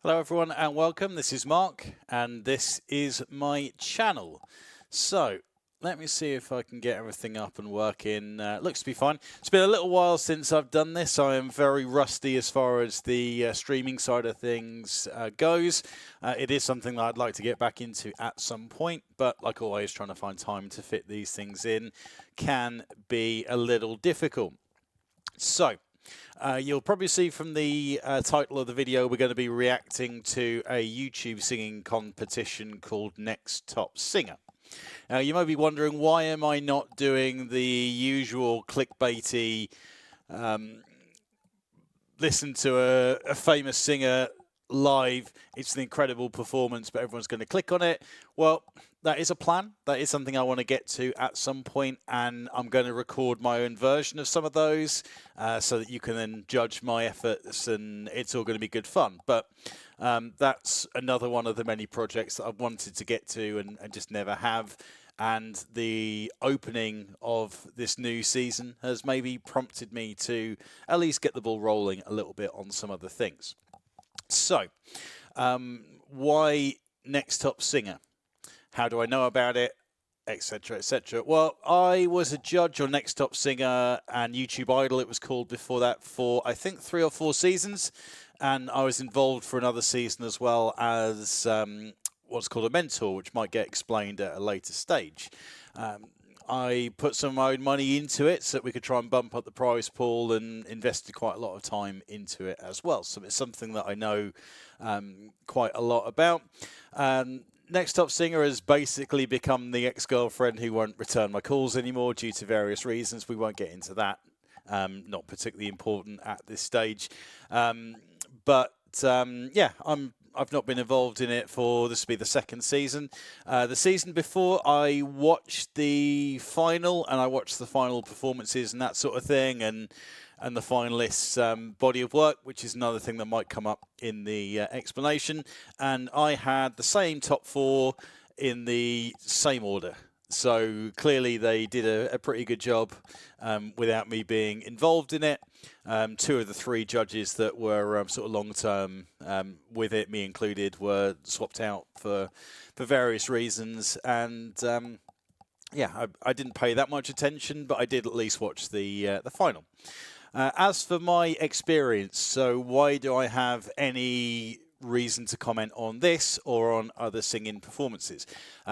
Hello everyone and welcome. This is Mark and this is my channel. So let me see if I can get everything up and working. Looks to be fine. It's been a little while since I've done this. I am very rusty as far as the streaming side of things goes. It is something that I'd like to get back into at some point, but like always, trying to find time to fit these things in can be a little difficult. So you'll probably see from the title of the video, we're going to be reacting to a YouTube singing competition called Next Top Singer. Now, you might be wondering, why am I not doing the usual clickbaity, listen to a famous singer live, it's an incredible performance, but everyone's going to click on it? Well, that is a plan. That is something I want to get to at some point, and I'm going to record my own version of some of those so that you can then judge my efforts, and it's all going to be good fun. But that's another one of the many projects that I've wanted to get to and just never have. And the opening of this new season has maybe prompted me to at least get the ball rolling a little bit on some other things. So, why Next Top Singer? How do I know about it? Etc, etc. Well, I was a judge on Next Top Singer and YouTube Idol, it was called before that, for I think 3 or 4 seasons. And I was involved for another season as well as what's called a mentor, which might get explained at a later stage. I put some of my own money into it so that we could try and bump up the prize pool, and invested quite a lot of time into it as well. So it's something that I know quite a lot about. Next Top Singer has basically become the ex-girlfriend who won't return my calls anymore due to various reasons. We won't get into that. Not particularly important at this stage. Yeah, I've not been involved in it for, this will be the 2nd season. The season before, I watched the final, and I watched the final performances and that sort of thing, and the finalists' body of work, which is another thing that might come up in the explanation. And I had the same top 4 in the same order. So clearly they did a pretty good job without me being involved in it. 2 of the 3 judges that were sort of long-term with it, me included, were swapped out for various reasons. And yeah, I didn't pay that much attention, but I did at least watch the final. As for my experience, so why do I have any reason to comment on this or on other singing performances?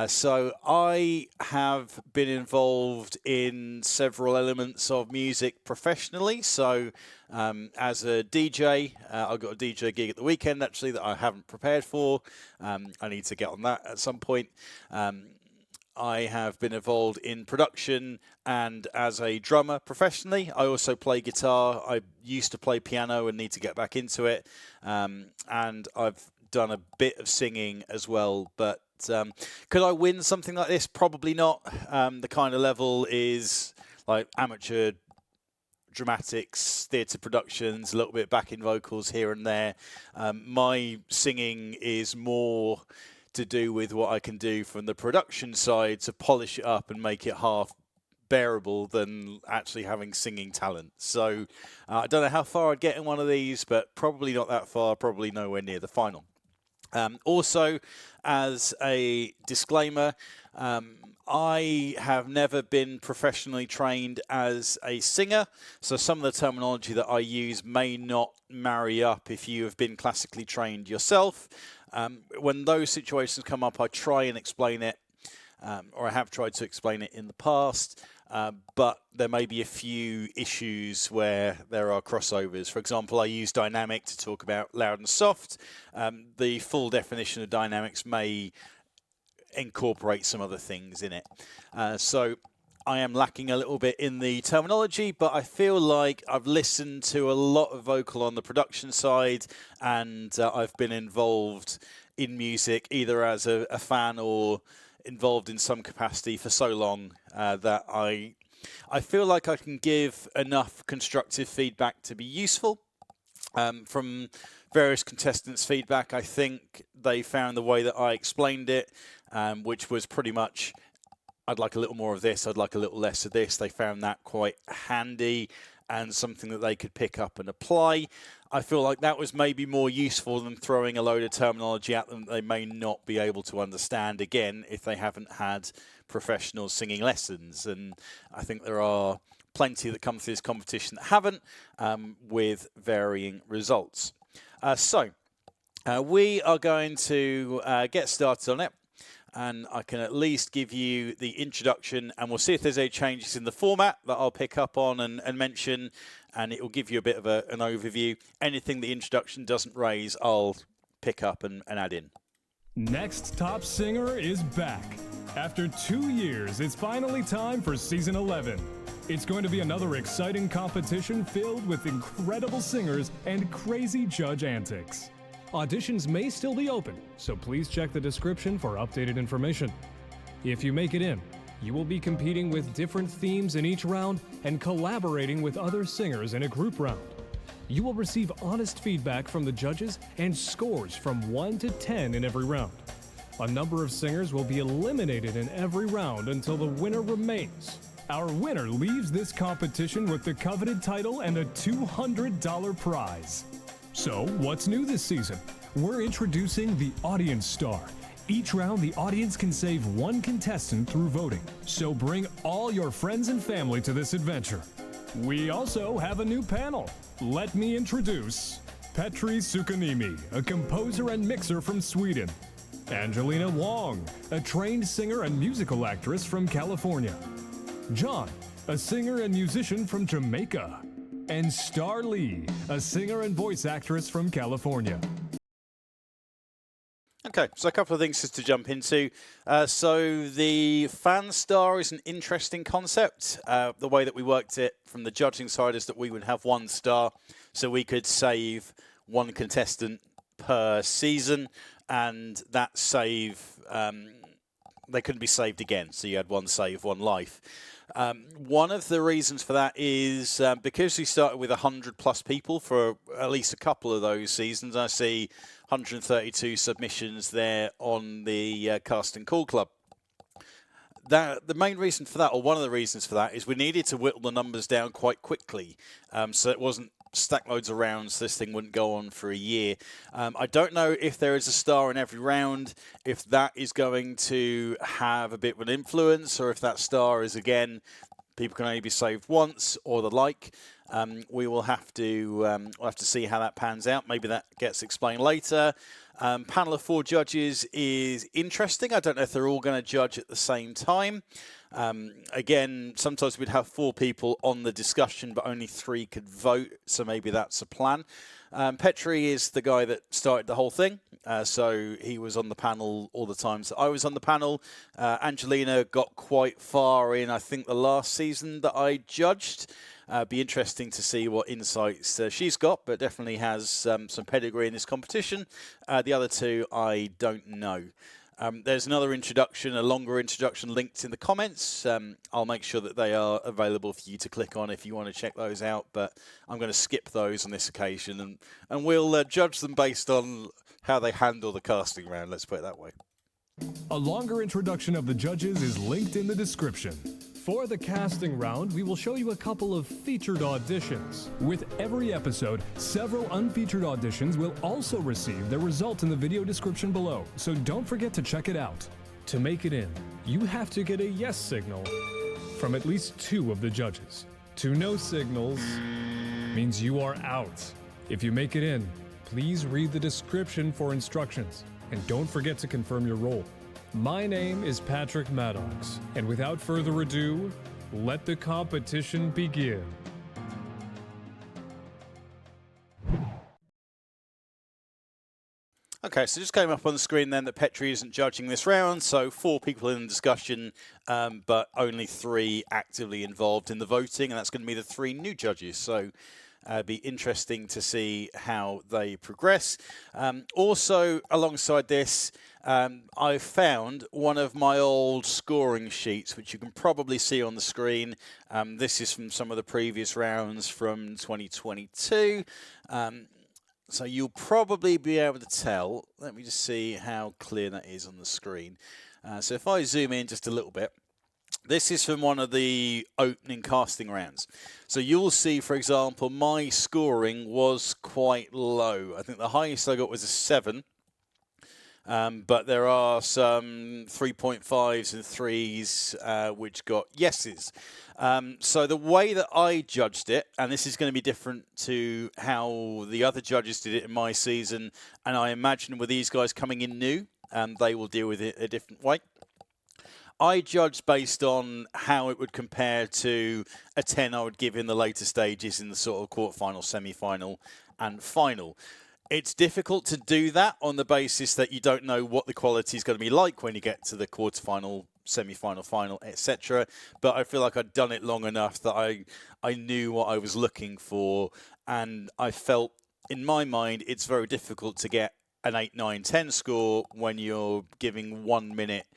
So I have been involved in several elements of music professionally. So as a DJ, I got a DJ gig at the weekend actually that I haven't prepared for. I need to get on that at some point. I have been involved in production and as a drummer professionally. I also play guitar. I used to play piano and need to get back into it. And I've done a bit of singing as well. But could I win something like this? Probably not. The kind of level is like amateur dramatics, theatre productions, a little bit backing vocals here and there. My singing is more to do with what I can do from the production side to polish it up and make it half bearable than actually having singing talent. So I don't know how far I'd get in one of these, but probably not that far, probably nowhere near the final. Also, as a disclaimer, I have never been professionally trained as a singer, so some of the terminology that I use may not marry up if you have been classically trained yourself. When those situations come up, I try and explain it, or I have tried to explain it in the past, but there may be a few issues where there are crossovers. For example, I use dynamic to talk about loud and soft. The full definition of dynamics may incorporate some other things in it. So I am lacking a little bit in the terminology, but I feel like I've listened to a lot of vocal on the production side, and I've been involved in music either as a fan or involved in some capacity for so long that I feel like I can give enough constructive feedback to be useful. From various contestants' feedback, I think they found the way that I explained it, which was pretty much, I'd like a little more of this, I'd like a little less of this. They found that quite handy, and something that they could pick up and apply. I feel like that was maybe more useful than throwing a load of terminology at them that they may not be able to understand, again, if they haven't had professional singing lessons. And I think there are plenty that come through this competition that haven't, with varying results. We are going to get started on it, and I can at least give you the introduction, and we'll see if there's any changes in the format that I'll pick up on and mention, and it will give you a bit of an overview. Anything the introduction doesn't raise, I'll pick up and add in. Next Top Singer is back. After 2 years, it's finally time for Season 11. It's going to be another exciting competition filled with incredible singers and crazy judge antics. Auditions may still be open, so please check the description for updated information. If you make it in, you will be competing with different themes in each round and collaborating with other singers in a group round. You will receive honest feedback from the judges and scores from 1 to 10 in every round. A number of singers will be eliminated in every round until the winner remains. Our winner leaves this competition with the coveted title and a $200 prize. So, what's new this season? We're introducing the Audience Star. Each round, the audience can save one contestant through voting. So bring all your friends and family to this adventure. We also have a new panel. Let me introduce Petri Sukanimi, a composer and mixer from Sweden. Angelina Wong, a trained singer and musical actress from California. John, a singer and musician from Jamaica. And Star Lee, a singer and voice actress from California. Okay, so a couple of things just to jump into. So the fan star is an interesting concept. The way that we worked it from the judging side is that we would have 1 star, so we could save 1 contestant per season, and that save, they couldn't be saved again, so you had 1 save, 1 life. One of the reasons for that is because we started with 100+ people for at least a couple of those seasons. I see 132 submissions there on the Cast and Call Club. The main reason for that, or one of the reasons for that, is we needed to whittle the numbers down quite quickly, so it wasn't stack loads of rounds, this thing wouldn't go on for a year. I don't know if there is a star in every round, if that is going to have a bit of an influence, or if that star is, again, people can only be saved once, or the like. We will have to we'll have to see how that pans out. Maybe that gets explained later. Panel of 4 judges is interesting. I don't know if they're all going to judge at the same time. Again, sometimes we'd have 4 people on the discussion, but only 3 could vote, so maybe that's a plan. Petri is the guy that started the whole thing, so he was on the panel all the times that I was on the panel. Angelina got quite far in, I think, the last season that I judged. Be interesting to see what insights she's got, but definitely has some pedigree in this competition. The other 2, I don't know. There's another introduction, a longer introduction, linked in the comments. I'll make sure that they are available for you to click on if you want to check those out, but I'm going to skip those on this occasion, and we'll judge them based on how they handle the casting round, let's put it that way. A longer introduction of the judges is linked in the description. For the casting round, we will show you a couple of featured auditions. With every episode, several unfeatured auditions will also receive their result in the video description below, so don't forget to check it out. To make it in, you have to get a yes signal from at least 2 of the judges. 2 no signals means you are out. If you make it in, please read the description for instructions, and don't forget to confirm your role. My name is Patrick Maddox, and without further ado, let the competition begin. Okay, so just came up on the screen then that Petri isn't judging this round, so 4 people in the discussion, but only 3 actively involved in the voting, and that's going to be the 3 new judges. So be interesting to see how they progress. Also, alongside this, I found one of my old scoring sheets, which you can probably see on the screen. This is from some of the previous rounds from 2022. So you'll probably be able to tell. Let me just see how clear that is on the screen. So if I zoom in just a little bit, This is from one of the opening casting rounds. So you'll see, for example, my scoring was quite low. I think the highest I got was a 7. But there are some 3.5s and 3s which got yeses. So the way that I judged it, and this is going to be different to how the other judges did it in my season, and I imagine with these guys coming in new, they will deal with it a different way. I judged based on how it would compare to a 10 I would give in the later stages in the sort of quarterfinal, semi-final, and final. It's difficult to do that on the basis that you don't know what the quality is going to be like when you get to the quarterfinal, semi-final, final, etc. But I feel like I'd done it long enough that I knew what I was looking for, and I felt, in my mind, it's very difficult to get an 8, 9, 10 score when you're giving 1 minute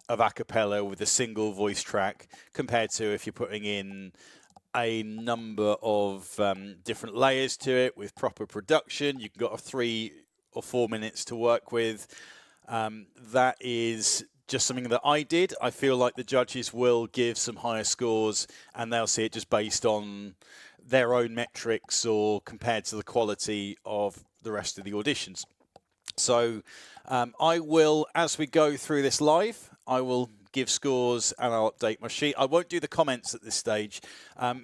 of a cappella with a single voice track compared to if you're putting in a number of different layers to it with proper production. You've got 3 or 4 minutes to work with. That is just something that I did. I feel like the judges will give some higher scores and they'll see it just based on their own metrics or compared to the quality of the rest of the auditions. So I will, as we go through this live, I will give scores and I'll update my sheet. I won't do the comments at this stage.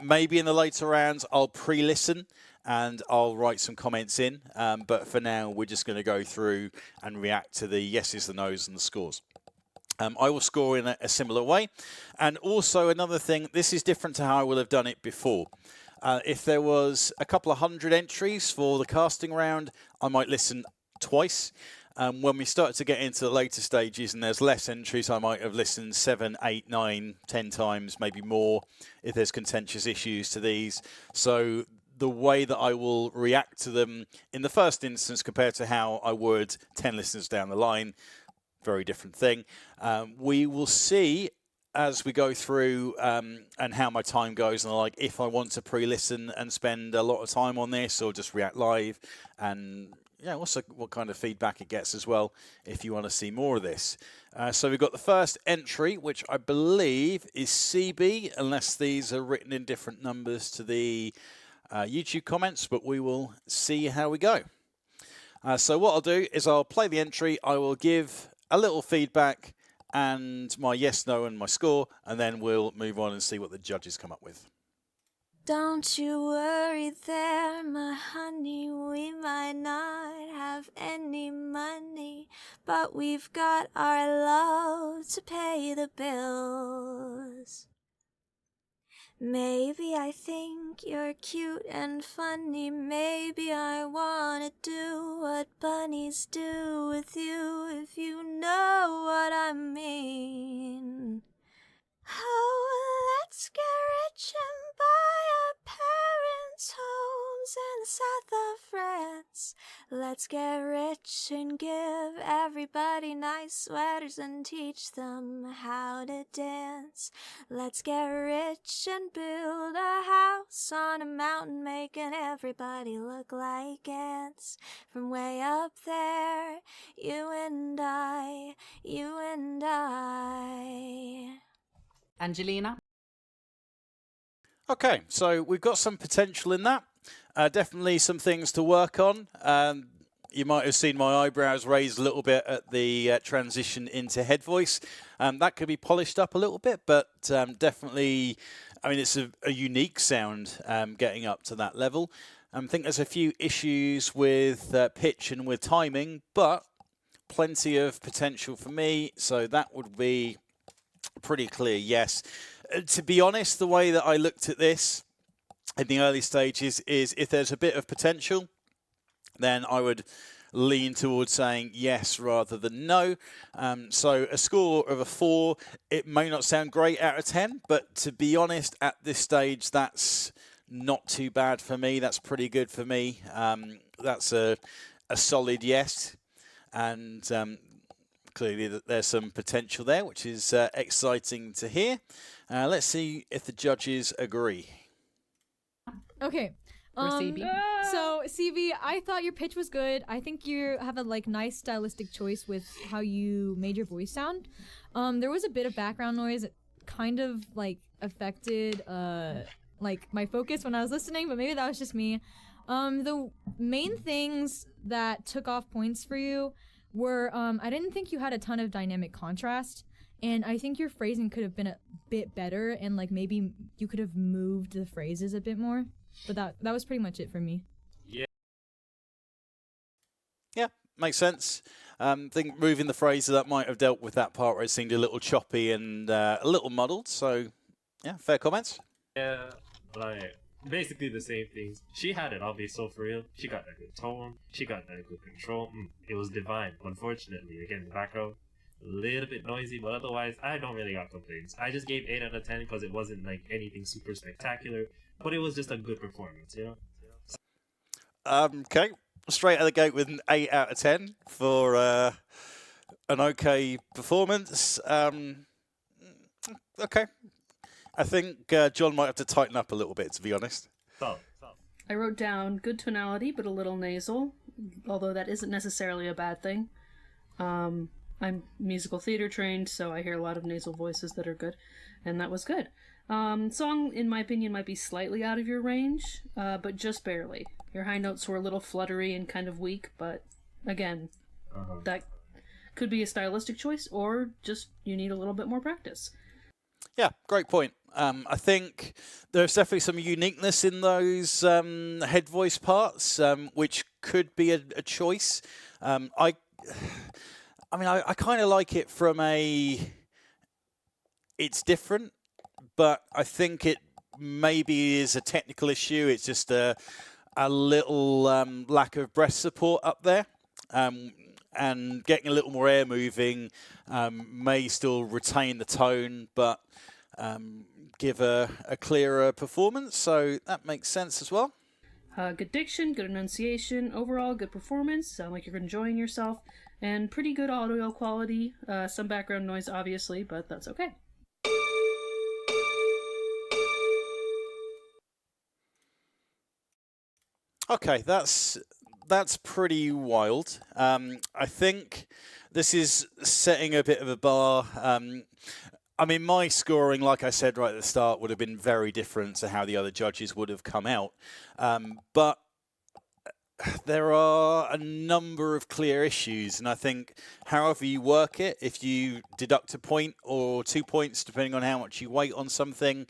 Maybe in the later rounds I'll pre-listen and I'll write some comments in. But for now, we're just going to go through and react to the yeses, the nos, and the scores. I will score in a similar way. And also another thing, this is different to how I will have done it before. If there was a couple of 100 entries for the casting round, I might listen twice. When we start to get into the later stages and there's less entries, I might have listened 7, 8, 9, 10 times, maybe more, if there's contentious issues to these. So the way that I will react to them in the first instance compared to how I would 10 listeners down the line, very different thing. We will see as we go through and how my time goes and like if I want to pre-listen and spend a lot of time on this or just react live, and yeah, also what kind of feedback it gets as well if you want to see more of this. So we've got the first entry, which I believe is CB, unless these are written in different numbers to the YouTube comments, but we will see how we go. So what I'll do is I'll play the entry, I will give a little feedback and my yes, no, and my score, and then we'll move on and see what the judges come up with. Don't you worry there, my honey, we might not have any money, but we've got our love to pay the bills. Maybe I think you're cute and funny, maybe I wanna do what bunnies do with you, if you know what I mean. Oh, let's get rich and buy our parents' homes in the south of France. Let's get rich and give everybody nice sweaters and teach them how to dance. Let's get rich and build a house on a mountain, making everybody look like ants. From way up there, you and I, you and I. Angelina? Okay, so we've got some potential in that. Definitely some things to work on. You might have seen my eyebrows raised a little bit at the transition into head voice. That could be polished up a little bit, but definitely, I mean, it's a unique sound getting up to that level. I think there's a few issues with pitch and with timing, but plenty of potential for me. So that would be pretty clear, yes. To be honest, the way that I looked at this in the early stages is if there's a bit of potential, then I would lean towards saying yes rather than no. So a score of a 4, it may not sound great out of 10, but to be honest, at this stage, that's not too bad for me. That's pretty good for me. That's a solid yes. And clearly there's some potential there, which is exciting to hear. Let's see if the judges agree. Okay. CB? So CB, I thought your pitch was good. I think you have a nice stylistic choice with how you made your voice sound. There was a bit of background noise kind of like affected like my focus when I was listening, but maybe that was just me. The main things that took off points for you were I didn't think you had a ton of dynamic contrast, and I think your phrasing could have been a bit better, and like maybe you could have moved the phrases a bit more. But that was pretty much it for me. Yeah, makes sense. Think moving the phrases, that might have dealt with that part where it seemed a little choppy and a little muddled. So, yeah, fair comments. Yeah, like basically the same things. She had it, I'll be so for real. She got that good tone. She got that good control. It was divine. Unfortunately, again, the background a little bit noisy, but otherwise, I don't really got complaints. I just gave 8 out of 10 because it wasn't like anything super spectacular, but it was just a good performance, you know. Okay, straight out of the gate with an 8 out of 10 for an okay performance. Okay. I think John might have to tighten up a little bit, to be honest. I wrote down good tonality, but a little nasal, although that isn't necessarily a bad thing. I'm musical theater trained, so I hear a lot of nasal voices that are good, and that was good. Song, in my opinion, might be slightly out of your range, but just barely. Your high notes were a little fluttery and kind of weak, but again, that could be a stylistic choice, or just you need a little bit more practice. Yeah, great point. I think there's definitely some uniqueness in those head voice parts, which could be a choice. I kind of like it from it's different, but I think it maybe is a technical issue. It's just a little lack of breath support up there. And getting a little more air moving may still retain the tone, but give a clearer performance. So that makes sense as well. Good diction, good enunciation, overall good performance. Sound like you're enjoying yourself, and pretty good audio quality. Some background noise, obviously, but that's okay. Okay, that's pretty wild. I think this is setting a bit of a bar. I mean, my scoring, like I said right at the start, would have been very different to how the other judges would have come out. But there are a number of clear issues, and I think however you work it, if you deduct a point or 2 points, depending on how much you weight on something,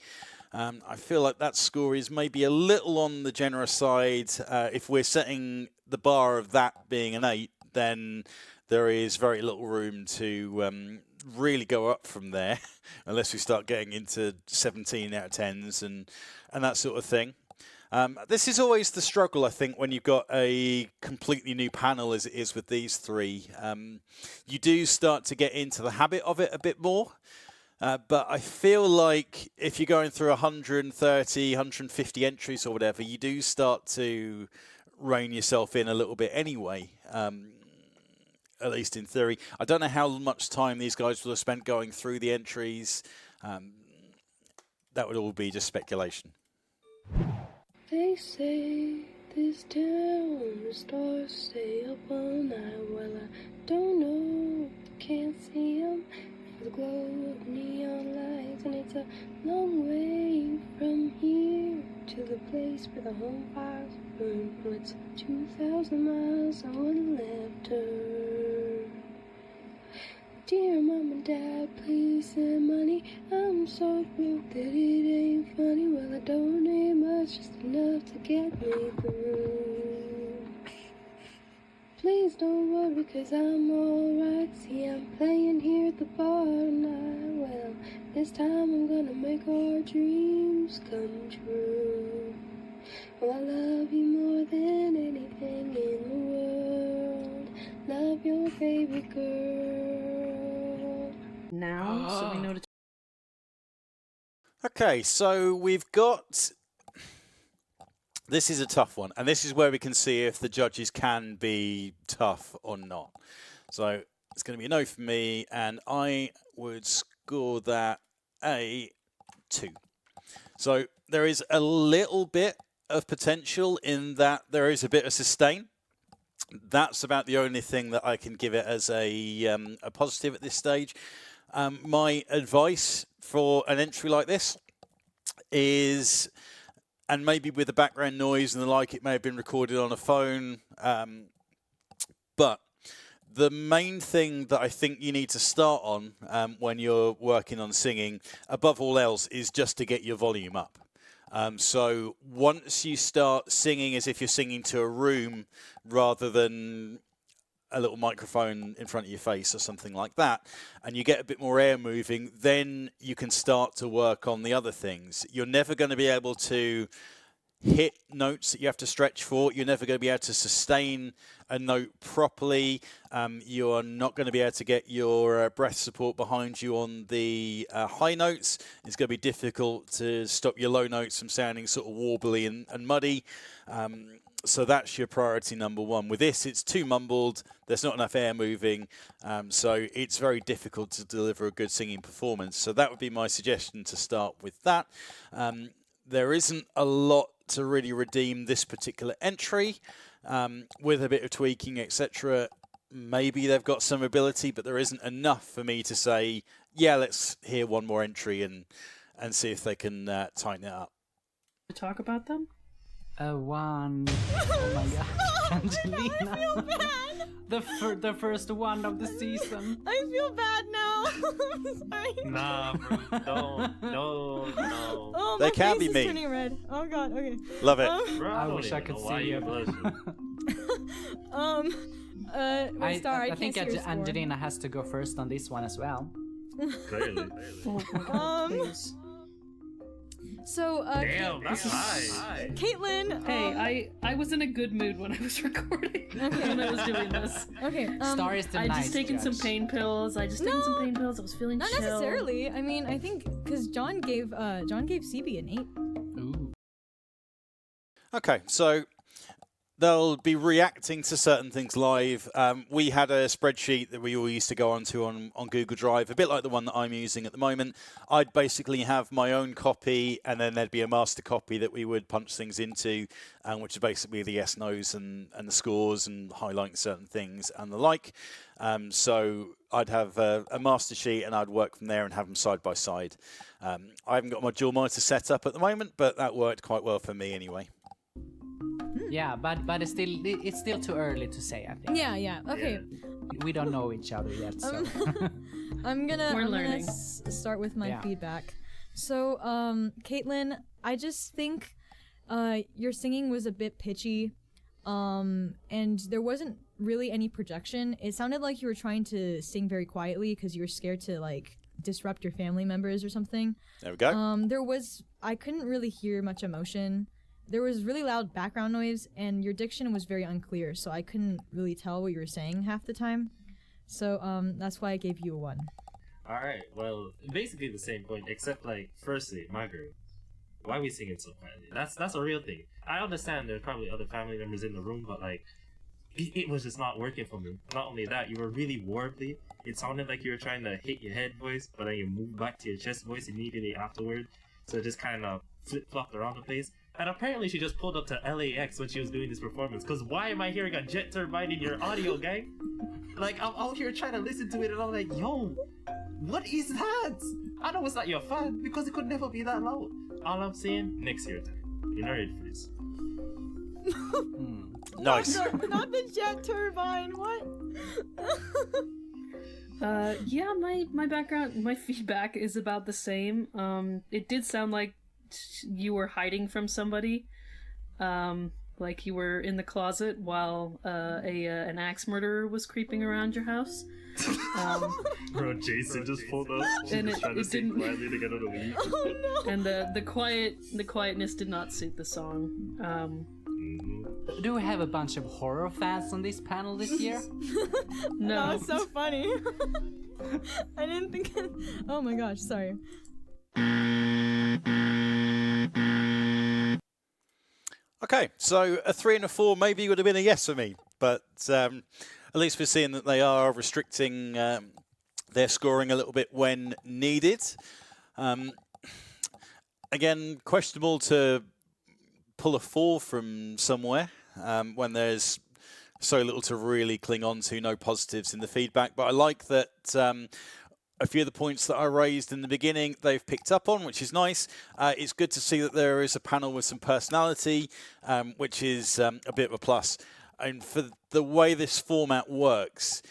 I feel like that score is maybe a little on the generous side. If we're setting the bar of that being an 8, then there is very little room to really go up from there, unless we start getting into 17 out of 10s and that sort of thing. This is always the struggle, I think, when you've got a completely new panel, as it is with these three. You do start to get into the habit of it a bit more. But I feel like if you're going through 130, 150 entries or whatever, you do start to rein yourself in a little bit anyway, at least in theory. I don't know how much time these guys will have spent going through the entries. That would all be just speculation. They say this town, the stars stay up all night. Well, I don't know, can't see them. The glow of neon lights, and it's a long way from here to the place where the home fires burn. Well, it's 2,000 miles on the left turn. Dear Mom and Dad, please send money. I'm so broke that it ain't funny. Well, I don't need much, just enough to get me through. Please don't worry, 'cause I'm alright. See, I'm playing here at the bar tonight. Well, this time I'm gonna make our dreams come true. Well, I love you more than anything in the world. Love your baby girl. Now, so we know to... Okay, so we've got... This is a tough one, and this is where we can see if the judges can be tough or not. So it's going to be a no for me, and I would score that a 2. So there is a little bit of potential in that there is a bit of sustain. That's about the only thing that I can give it as a positive at this stage. My advice for an entry like this is, and maybe with the background noise and the like, it may have been recorded on a phone, but the main thing that I think you need to start on when you're working on singing, above all else, is just to get your volume up. So once you start singing as if you're singing to a room rather than a little microphone in front of your face or something like that, and you get a bit more air moving, then you can start to work on the other things. You're never going to be able to hit notes that you have to stretch for. You're never going to be able to sustain a note properly. You're not going to be able to get your breath support behind you on the high notes. It's going to be difficult to stop your low notes from sounding sort of warbly and muddy. So that's your priority number one. With this, it's too mumbled. There's not enough air moving. So it's very difficult to deliver a good singing performance. So that would be my suggestion, to start with that. There isn't a lot to really redeem this particular entry. With a bit of tweaking, etc., maybe they've got some ability, but there isn't enough for me to say, yeah, let's hear one more entry and see if they can tighten it up. To talk about them? One. Oh my gosh, Angelina. I feel bad. The first one of the season. I feel bad now. I'm sorry. Nah, bro, don't. No. Oh, They my can face be is mean. turning red. Oh god. Okay. Love it. Bro, I don't wish I even could know why see you it. blushing. Wait, Star, I think can't see your score. Angelina has to go first on this one as well. Clearly. Oh my god, please. So, Damn, that's high. Caitlin. Hey, I was in a good mood when I was recording. When I was doing this. Okay. Star is the I nice just taken some judge. pain pills. I was feeling Not chill. necessarily. I mean, I think because John gave CB an 8. Ooh. Okay, so they'll be reacting to certain things live. We had a spreadsheet that we all used to go onto on Google Drive, a bit like the one that I'm using at the moment. I'd basically have my own copy, and then there'd be a master copy that we would punch things into, which is basically the yes, no's, and the scores, and highlighting certain things and the like. So I'd have a master sheet, and I'd work from there and have them side by side. I haven't got my dual monitor set up at the moment, but that worked quite well for me anyway. Yeah, but it's still too early to say, I think. Yeah. Okay. We don't know each other yet, so. I'm gonna learning. Start with my Yeah. feedback. So, Caitlin, I just think your singing was a bit pitchy, and there wasn't really any projection. It sounded like you were trying to sing very quietly because you were scared to like disrupt your family members or something. There we go. I couldn't really hear much emotion. There was really loud background noise, and your diction was very unclear, so I couldn't really tell what you were saying half the time. So that's why I gave you a 1. Alright, well, basically the same point, except, like, firstly, Margaret, why are we singing so quietly? That's a real thing. I understand there's probably other family members in the room, but, like, it was just not working for me. Not only that, you were really warbly. It sounded like you were trying to hit your head voice, but then you moved back to your chest voice immediately afterward, so it just kind of flip-flopped around the place. And apparently she just pulled up to LAX when she was doing this performance, because why am I hearing a jet turbine in your audio, gang? Like, I'm out here trying to listen to it, and I'm like, yo, what is that? I know it's not your fan, because it could never be that loud. All I'm saying, next year time. You're not ready for this. Nice. Not the jet turbine. What? Yeah, my background, my feedback is about the same. It did sound like you were hiding from somebody, like you were in the closet while an axe murderer was creeping around your house. Bro, Jason just pulled up. And She's trying to it sing didn't- quietly to get her to leave. Oh no. And the quietness did not suit the song. Do we have a bunch of horror fans on this panel this year? No. That was so funny. I didn't think. Oh my gosh, sorry. Okay, so a 3 and a 4 maybe would have been a yes for me, but at least we're seeing that they are restricting their scoring a little bit when needed. Again, questionable to pull a 4 from somewhere when there's so little to really cling on to, no positives in the feedback. But I like that a few of the points that I raised in the beginning, they've picked up on, which is nice. It's good to see that there is a panel with some personality, which is a bit of a plus. And for the way this format works,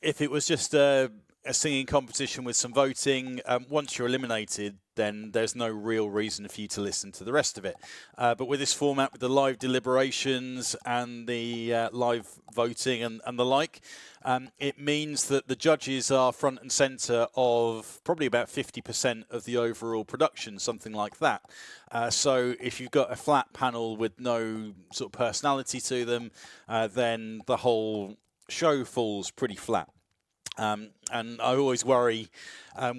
if it was just a singing competition with some voting, once you're eliminated, then there's no real reason for you to listen to the rest of it. But with this format, with the live deliberations and the live voting and the like, it means that the judges are front and centre of probably about 50% of the overall production, something like that. So if you've got a flat panel with no sort of personality to them, then the whole show falls pretty flat. And I always worry,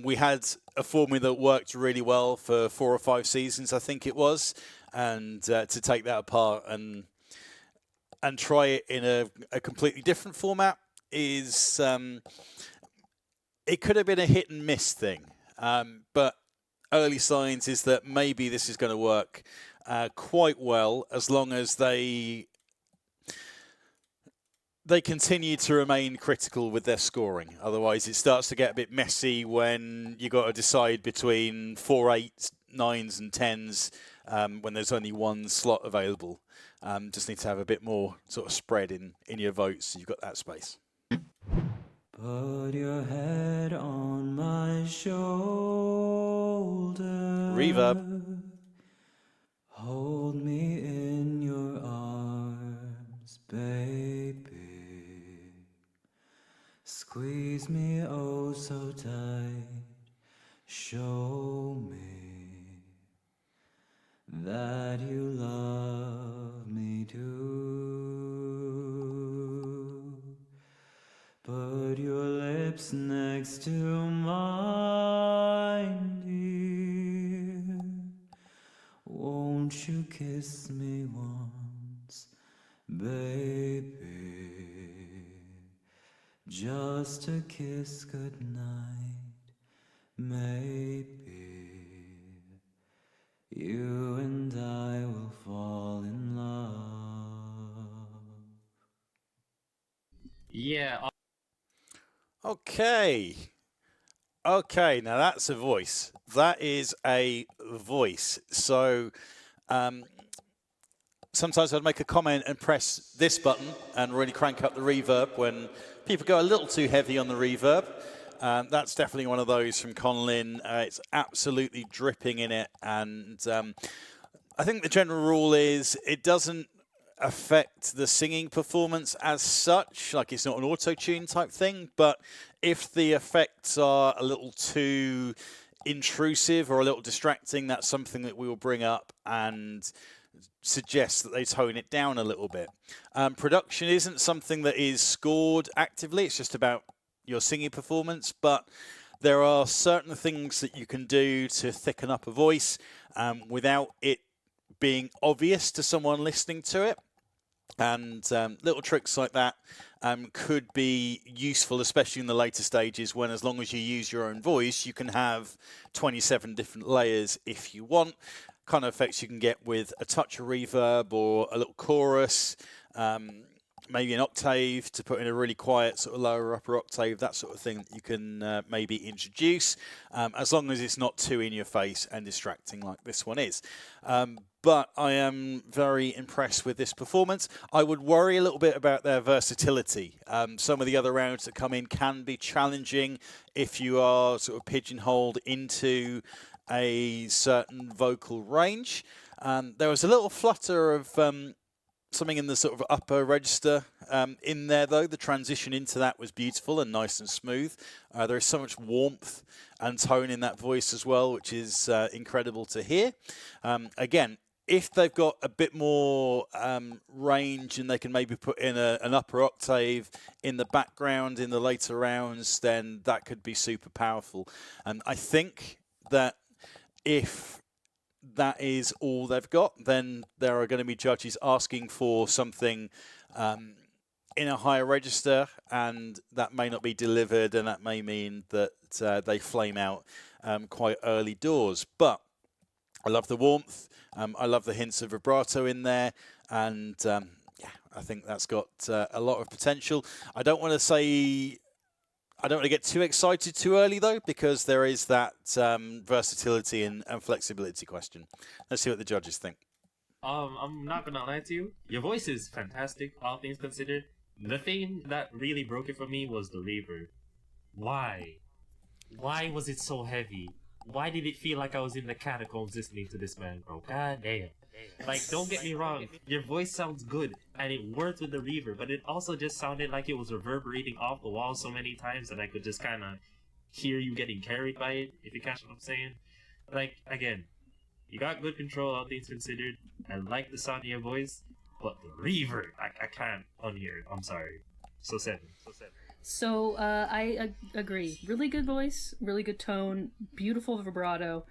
we had a formula that worked really well for 4 or 5 seasons, I think it was, and to take that apart and try it in a completely different format is, it could have been a hit and miss thing, but early signs is that maybe this is going to work quite well as long as they continue to remain critical with their scoring. Otherwise, it starts to get a bit messy when you got to decide between 4, 8, 9s and 10s when there's only one slot available. Just need to have a bit more sort of spread in your votes so you've got that space. Put your head on my shoulder. Reverb. Hold me in your arms, baby. Squeeze me oh so tight. Show me that you love me too. Put your lips next to mine, dear. Won't you kiss me once, baby? Just a kiss goodnight, maybe. You and I will fall in love. Yeah. Okay, now that's a voice. That is a voice. So sometimes I'd make a comment and press this button and really crank up the reverb when people go a little too heavy on the reverb. That's definitely one of those from Conlin. It's absolutely dripping in it. And I think the general rule is it doesn't affect the singing performance as such, like it's not an auto-tune type thing, but if the effects are a little too intrusive or a little distracting, that's something that we will bring up and suggest that they tone it down a little bit. Production isn't something that is scored actively, it's just about your singing performance, but there are certain things that you can do to thicken up a voice without it being obvious to someone listening to it. And little tricks like that could be useful, especially in the later stages when, as long as you use your own voice, you can have 27 different layers if you want. Kind of effects you can get with a touch of reverb or a little chorus, maybe an octave to put in a really quiet sort of lower upper octave, that sort of thing that you can maybe introduce, as long as it's not too in your face and distracting like this one is. But I am very impressed with this performance. I would worry a little bit about their versatility. Some of the other rounds that come in can be challenging if you are sort of pigeonholed into a certain vocal range. There was a little flutter of something in the sort of upper register in there, though. The transition into that was beautiful and nice and smooth. There is so much warmth and tone in that voice as well, which is incredible to hear. Again, if they've got a bit more range and they can maybe put in an upper octave in the background in the later rounds, then that could be super powerful. And I think that if that is all they've got, then there are going to be judges asking for something in a higher register, and that may not be delivered, and that may mean that they flame out quite early doors. But I love the warmth. I love the hints of vibrato in there, and yeah, I think that's got a lot of potential. I don't want to say I don't want to get too excited too early, though, because there is that versatility and flexibility question. Let's see what the judges think. I'm not gonna lie to you. Your voice is fantastic, all things considered. The thing that really broke it for me was the reverb. Why? Why was it so heavy? Why did it feel like I was in the catacombs listening to this man, bro? God damn. Like, don't get me wrong, your voice sounds good, and it worked with the reverb, but it also just sounded like it was reverberating off the wall so many times that I could just kind of hear you getting carried by it, if you catch what I'm saying. Like, again, you got good control, all things considered. I like the sound of your voice, but the reverb, I can't unhear it. I'm sorry. So 7. So I agree. Really good voice, really good tone, beautiful vibrato,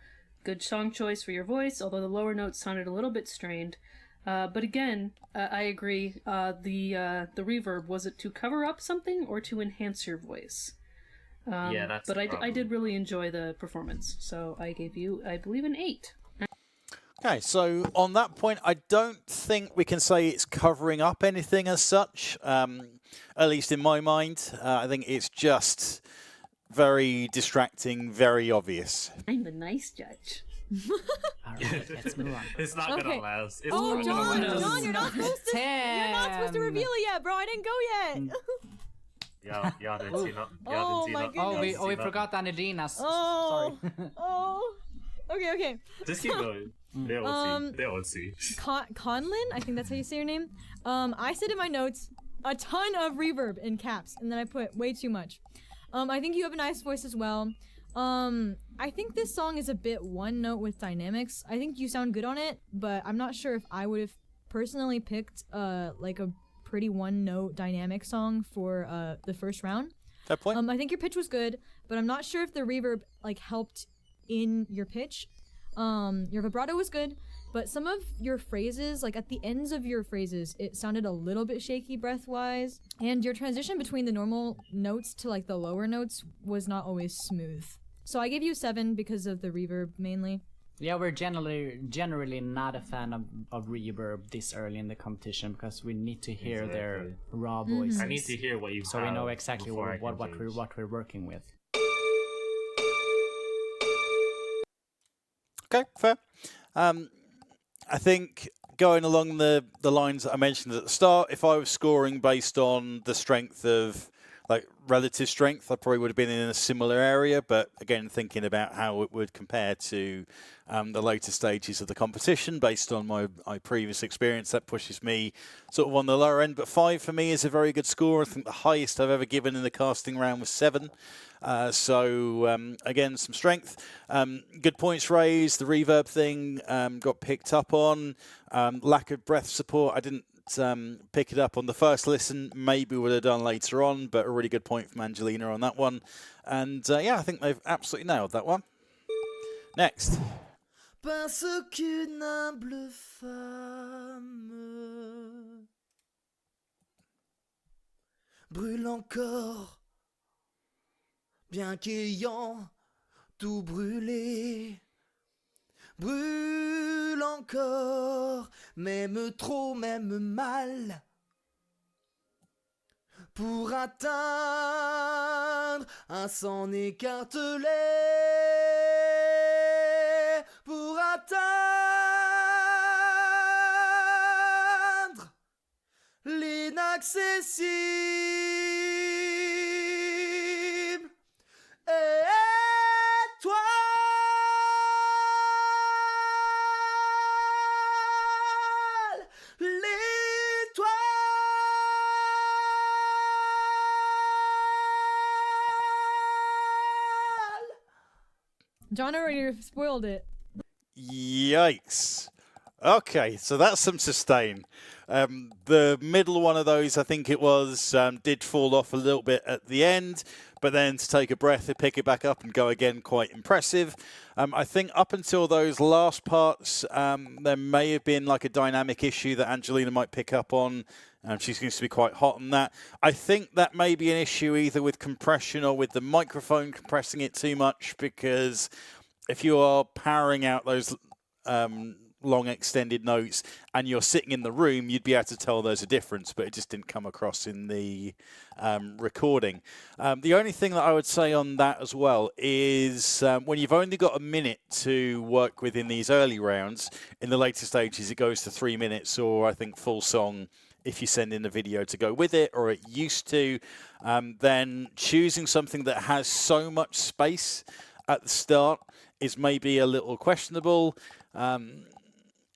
good song choice for your voice, although the lower notes sounded a little bit strained. But again, I agree. The reverb, was it to cover up something or to enhance your voice? Yeah, that's But the I problem. did really enjoy the performance, so I gave you, I believe, an 8. Okay, so on that point, I don't think we can say it's covering up anything as such, at least in my mind. I think it's just very distracting, very obvious. I'm the nice judge. All right, let's move on. It's not gonna last. It's Oh, not John, gonna last. John, you're not supposed to. You're not supposed to 10. reveal it yet, bro. I didn't go yet. Y'all didn't see nothing. Oh, Y'all didn't see my nothing. Oh, Y'all we didn't see nothing. forgot Angelina's. Oh. Sorry. Oh. Okay. Just keep going. They won't see. They won't see. Conlin, I think that's how you say your name. I said in my notes a ton of reverb in caps, and then I put way too much. I think you have a nice voice as well. I think this song is a bit one note with dynamics. I think you sound good on it, but I'm not sure if I would have personally picked like a pretty one note dynamic song for the first round. Fair point. I think your pitch was good, but I'm not sure if the reverb like helped in your pitch. Your vibrato was good, but some of your phrases, like at the ends of your phrases, it sounded a little bit shaky breath-wise, and your transition between the normal notes to like the lower notes was not always smooth. So I gave you a 7 because of the reverb mainly. Yeah, we're generally not a fan of reverb this early in the competition because we need to hear their raw voices. I need to hear what you so have we know exactly before I can what judge. we're working with. Okay, fair. I think going along the lines that I mentioned at the start, if I was scoring based on the strength of, like, relative strength, I probably would have been in a similar area. But again, thinking about how it would compare to the later stages of the competition based on my previous experience, that pushes me sort of on the lower end. But 5 for me is a very good score. I think the highest I've ever given in the casting round was 7. So again, some strength. Good points raised. The reverb thing got picked up on. Lack of breath support, I didn't pick it up on the first listen. Maybe would have done later on, but a really good point from Angelina on that one. And yeah, I think they've absolutely nailed that one. Next. Parce qu'une humble femme brûle encore, bien qu'ayant tout brûlé, brûle encore, même trop, même mal, pour atteindre un s'en écartelé, pour atteindre l'inaccessible. John already spoiled it. Yikes. Okay, so that's some sustain. The middle one of those, I think it was, did fall off a little bit at the end, but then to take a breath and pick it back up and go again, quite impressive. I think up until those last parts, there may have been like a dynamic issue that Angelina might pick up on. She seems to be quite hot on that. I think that may be an issue either with compression or with the microphone compressing it too much, because if you are powering out those long extended notes and you're sitting in the room, you'd be able to tell there's a difference, but it just didn't come across in the recording. The only thing that I would say on that as well is when you've only got a minute to work with in these early rounds, in the later stages it goes to 3 minutes, or I think full song if you send in a video to go with it, or it used to. Then choosing something that has so much space at the start is maybe a little questionable.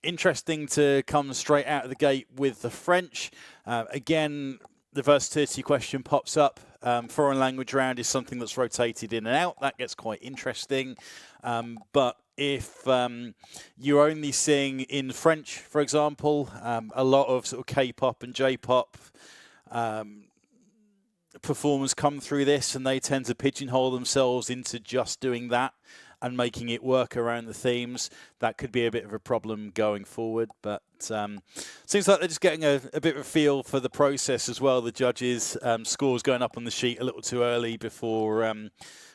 Interesting to come straight out of the gate with the French. Again, the versatility question pops up. Foreign language round is something that's rotated in and out. That gets quite interesting. But if you only sing in French, for example, a lot of sort of K-pop and J-pop performers come through this, and they tend to pigeonhole themselves into just doing that and making it work around the themes. That could be a bit of a problem going forward, but seems like they're just getting a bit of a feel for the process as well. The judges' scores going up on the sheet a little too early before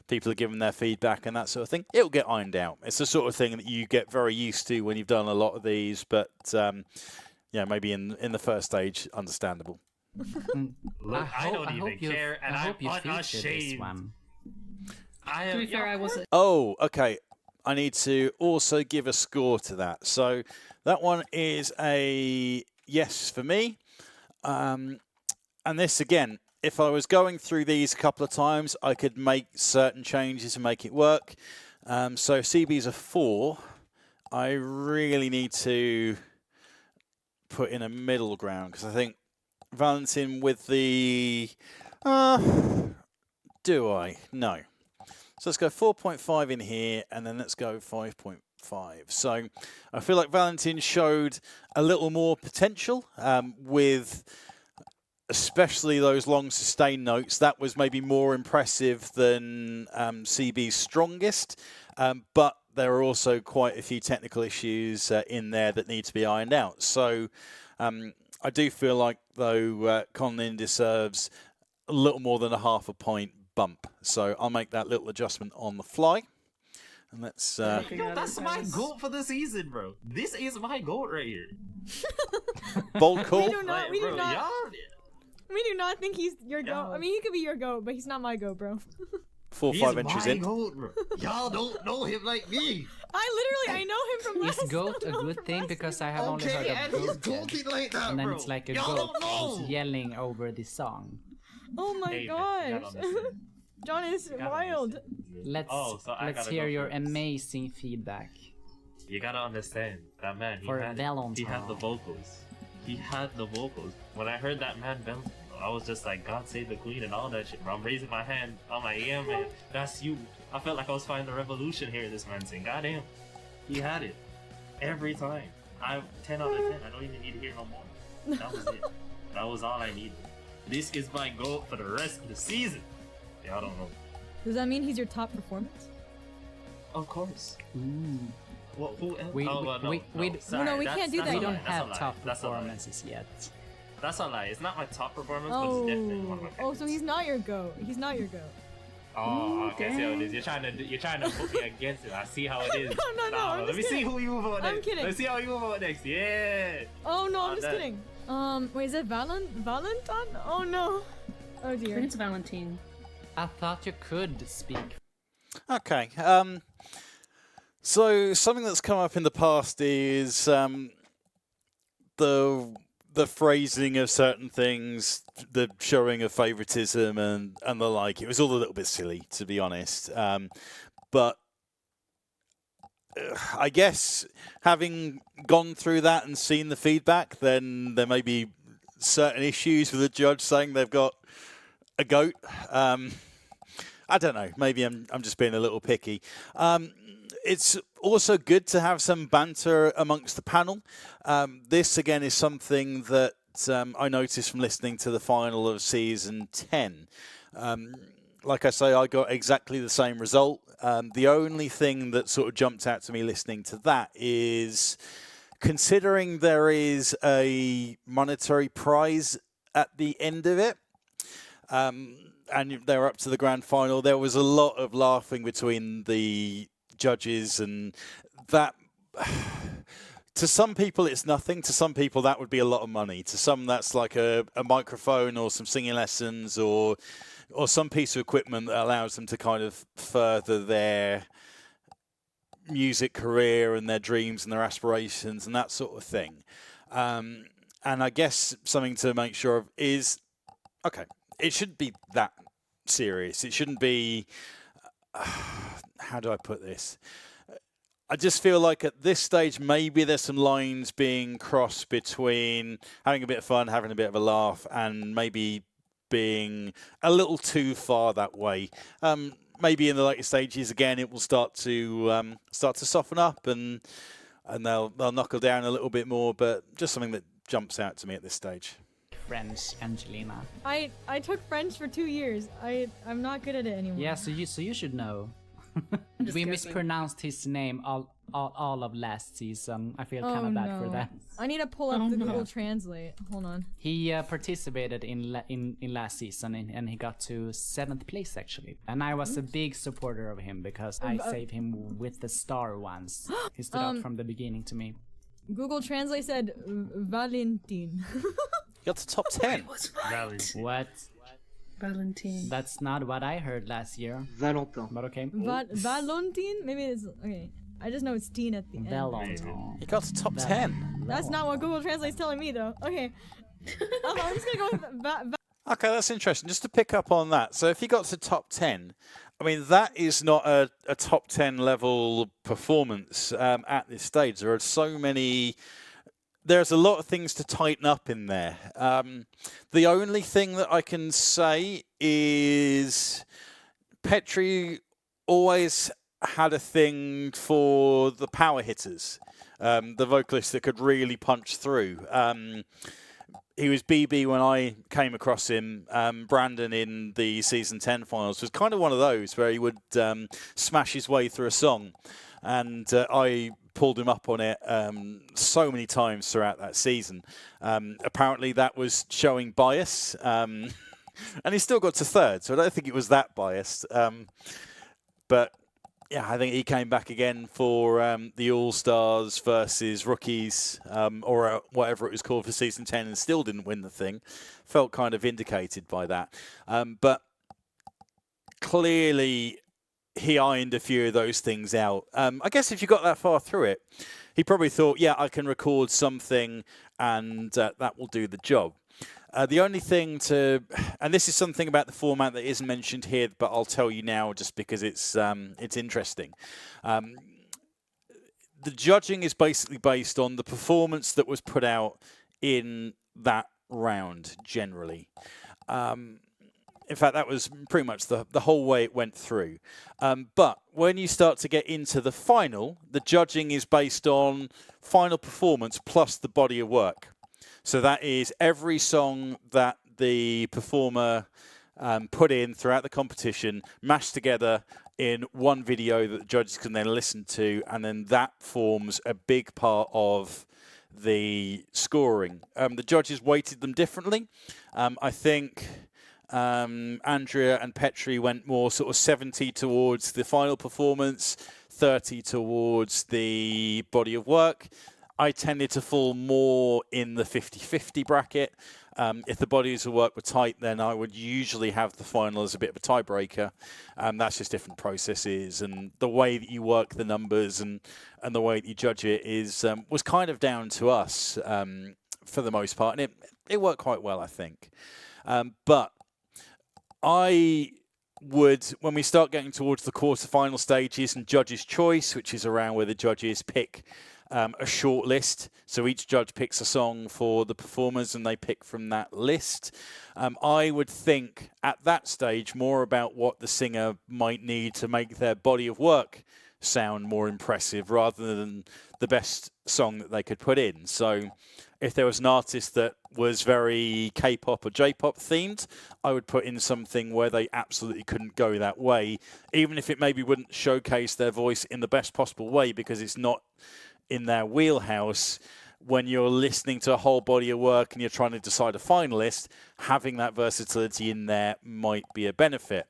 people are giving their feedback and that sort of thing. It'll get ironed out. It's the sort of thing that you get very used to when you've done a lot of these, but yeah, maybe in the first stage, understandable. Look, I don't even care, and I'm unashamed. To be fair, I wasn't. Oh, okay. I need to also give a score to that. So that one is a yes for me. And this, again, if I was going through these a couple of times, I could make certain changes to make it work. So CB's a 4. I really need to put in a middle ground, because I think Valentin with the... do I? No. So let's go 4.5 in here, and then let's go 5.5. So I feel like Valentin showed a little more potential with especially those long sustained notes. That was maybe more impressive than CB's strongest, but there are also quite a few technical issues in there that need to be ironed out. So I do feel like, though, Conlin deserves a little more than a half a point bump. So I'll make that little adjustment on the fly. And let's... Yo, that's my goal for the season, bro. This is my goal right here. Bold call? We do not think he's your goat. I mean, he could be your goat, but he's not my goat, bro. 4-5 entries in. Goat, bro. Y'all don't know him like me. I know him from last. Is goat a good thing? Because I have only heard of goat. Like that, and then bro. it's like a Y'all goat don't know. who's yelling over the song. Oh my gosh. John is wild. Let's hear your amazing feedback. You gotta understand that man. He had the vocals. He had the vocals. When I heard that man belt, I was just like, God save the queen and all that shit, bro. I'm raising my hand. I'm like, yeah, man, that's you. I felt like I was fighting the revolution here. This man saying, goddamn, he had it every time. 10 out of 10. I don't even need to hear no more. That was it. That was all I needed. This is my goal for the rest of the season. Yeah, I don't know. Does that mean he's your top performance? Of course. Ooh. Well, who else? We can't do that. We don't have top performances yet. That's a lie. It's not my top performance, but it's definitely one of my favorites. Oh, so he's not your goat. He's not your goat. Oh, okay. I see how it is. You're trying to put me against it. I see how it is. No. Let me see who you vote next. I'm kidding. Let's see how you vote next. Yeah. Oh no, I'm just kidding. Wait, is it Valentin? Oh no. Oh dear. It's Valentine. I thought you could speak. Okay. So something that's come up in the past is the phrasing of certain things, the showing of favoritism and the like. It was all a little bit silly, to be honest. But I guess having gone through that and seen the feedback, then there may be certain issues with the judge saying they've got a goat. I don't know. Maybe I'm just being a little picky. It's also good to have some banter amongst the panel. This, again, is something that I noticed from listening to the final of Season 10. Like I say, I got exactly the same result. The only thing that sort of jumped out to me listening to that is, considering there is a monetary prize at the end of it, and they're up to the grand final, there was a lot of laughing between the judges, and that to some people it's nothing. To some people that would be a lot of money. To some that's like a microphone or some singing lessons or some piece of equipment that allows them to kind of further their music career and their dreams and their aspirations and that sort of thing. And I guess something to make sure of is, okay, it shouldn't be that serious. It shouldn't be, how do I put this? I just feel like at this stage, maybe there's some lines being crossed between having a bit of fun, having a bit of a laugh, and maybe being a little too far that way. Maybe in the later stages, again, it will start to soften up and they'll knuckle down a little bit more. But just something that jumps out to me at this stage. French, Angelina. I took French for 2 years. I'm not good at it anymore. Yeah, so you should know. We guessing. mispronounced his name all of last season. I feel kind of bad for that. I need to pull up the Google Translate. Hold on. He participated in last season and he got to 7th place actually. And I was a big supporter of him because I saved him with the star once. He stood out from the beginning to me. Google Translate said Valentin. You got to top 10. What? Valentine. That's not what I heard last year. Valentin. But okay. Valentin? Maybe it's okay. I just know it's teen at the end. Valentin. You got to top 10. That's not what Google Translate's telling me though. Okay. I'm just gonna go with Okay, that's interesting. Just to pick up on that. So if you got to top 10, I mean, that is not a top 10 level performance at this stage. There are so many... There's a lot of things to tighten up in there. The only thing that I can say is Petri always had a thing for the power hitters, the vocalists that could really punch through. He was BB when I came across him. Brandon in the season 10 finals was kind of one of those where he would smash his way through a song. And I pulled him up on it so many times throughout that season. Apparently that was showing bias. And he still got to 3rd, so I don't think it was that biased. But yeah, I think he came back again for the All-Stars versus Rookies, or whatever it was called for season 10, and still didn't win the thing. Felt kind of vindicated by that. But clearly he ironed a few of those things out. I guess if you got that far through it, he probably thought, yeah, I can record something and that will do the job. The only thing and this is something about the format that isn't mentioned here, but I'll tell you now just because it's interesting. The judging is basically based on the performance that was put out in that round, generally. In fact, that was pretty much the whole way it went through. But when you start to get into the final, the judging is based on final performance plus the body of work. So that is every song that the performer put in throughout the competition, mashed together in one video that the judges can then listen to, and then that forms a big part of the scoring. The judges weighted them differently. I think Andrea and Petri went more sort of 70 towards the final performance, 30 towards the body of work. I tended to fall more in the 50-50 bracket. If the bodies of work were tight, then I would usually have the final as a bit of a tiebreaker. That's just different processes, and the way that you work the numbers and the way that you judge it was kind of down to us for the most part, and it worked quite well, I think. But I would, when we start getting towards the quarterfinal stages and judges' choice, which is around where the judges pick a short list. So each judge picks a song for the performers and they pick from that list. I would think at that stage more about what the singer might need to make their body of work sound more impressive rather than the best song that they could put in. So if there was an artist that was very K-pop or J-pop themed, I would put in something where they absolutely couldn't go that way, even if it maybe wouldn't showcase their voice in the best possible way because it's not in their wheelhouse. When you're listening to a whole body of work and you're trying to decide a finalist, having that versatility in there might be a benefit.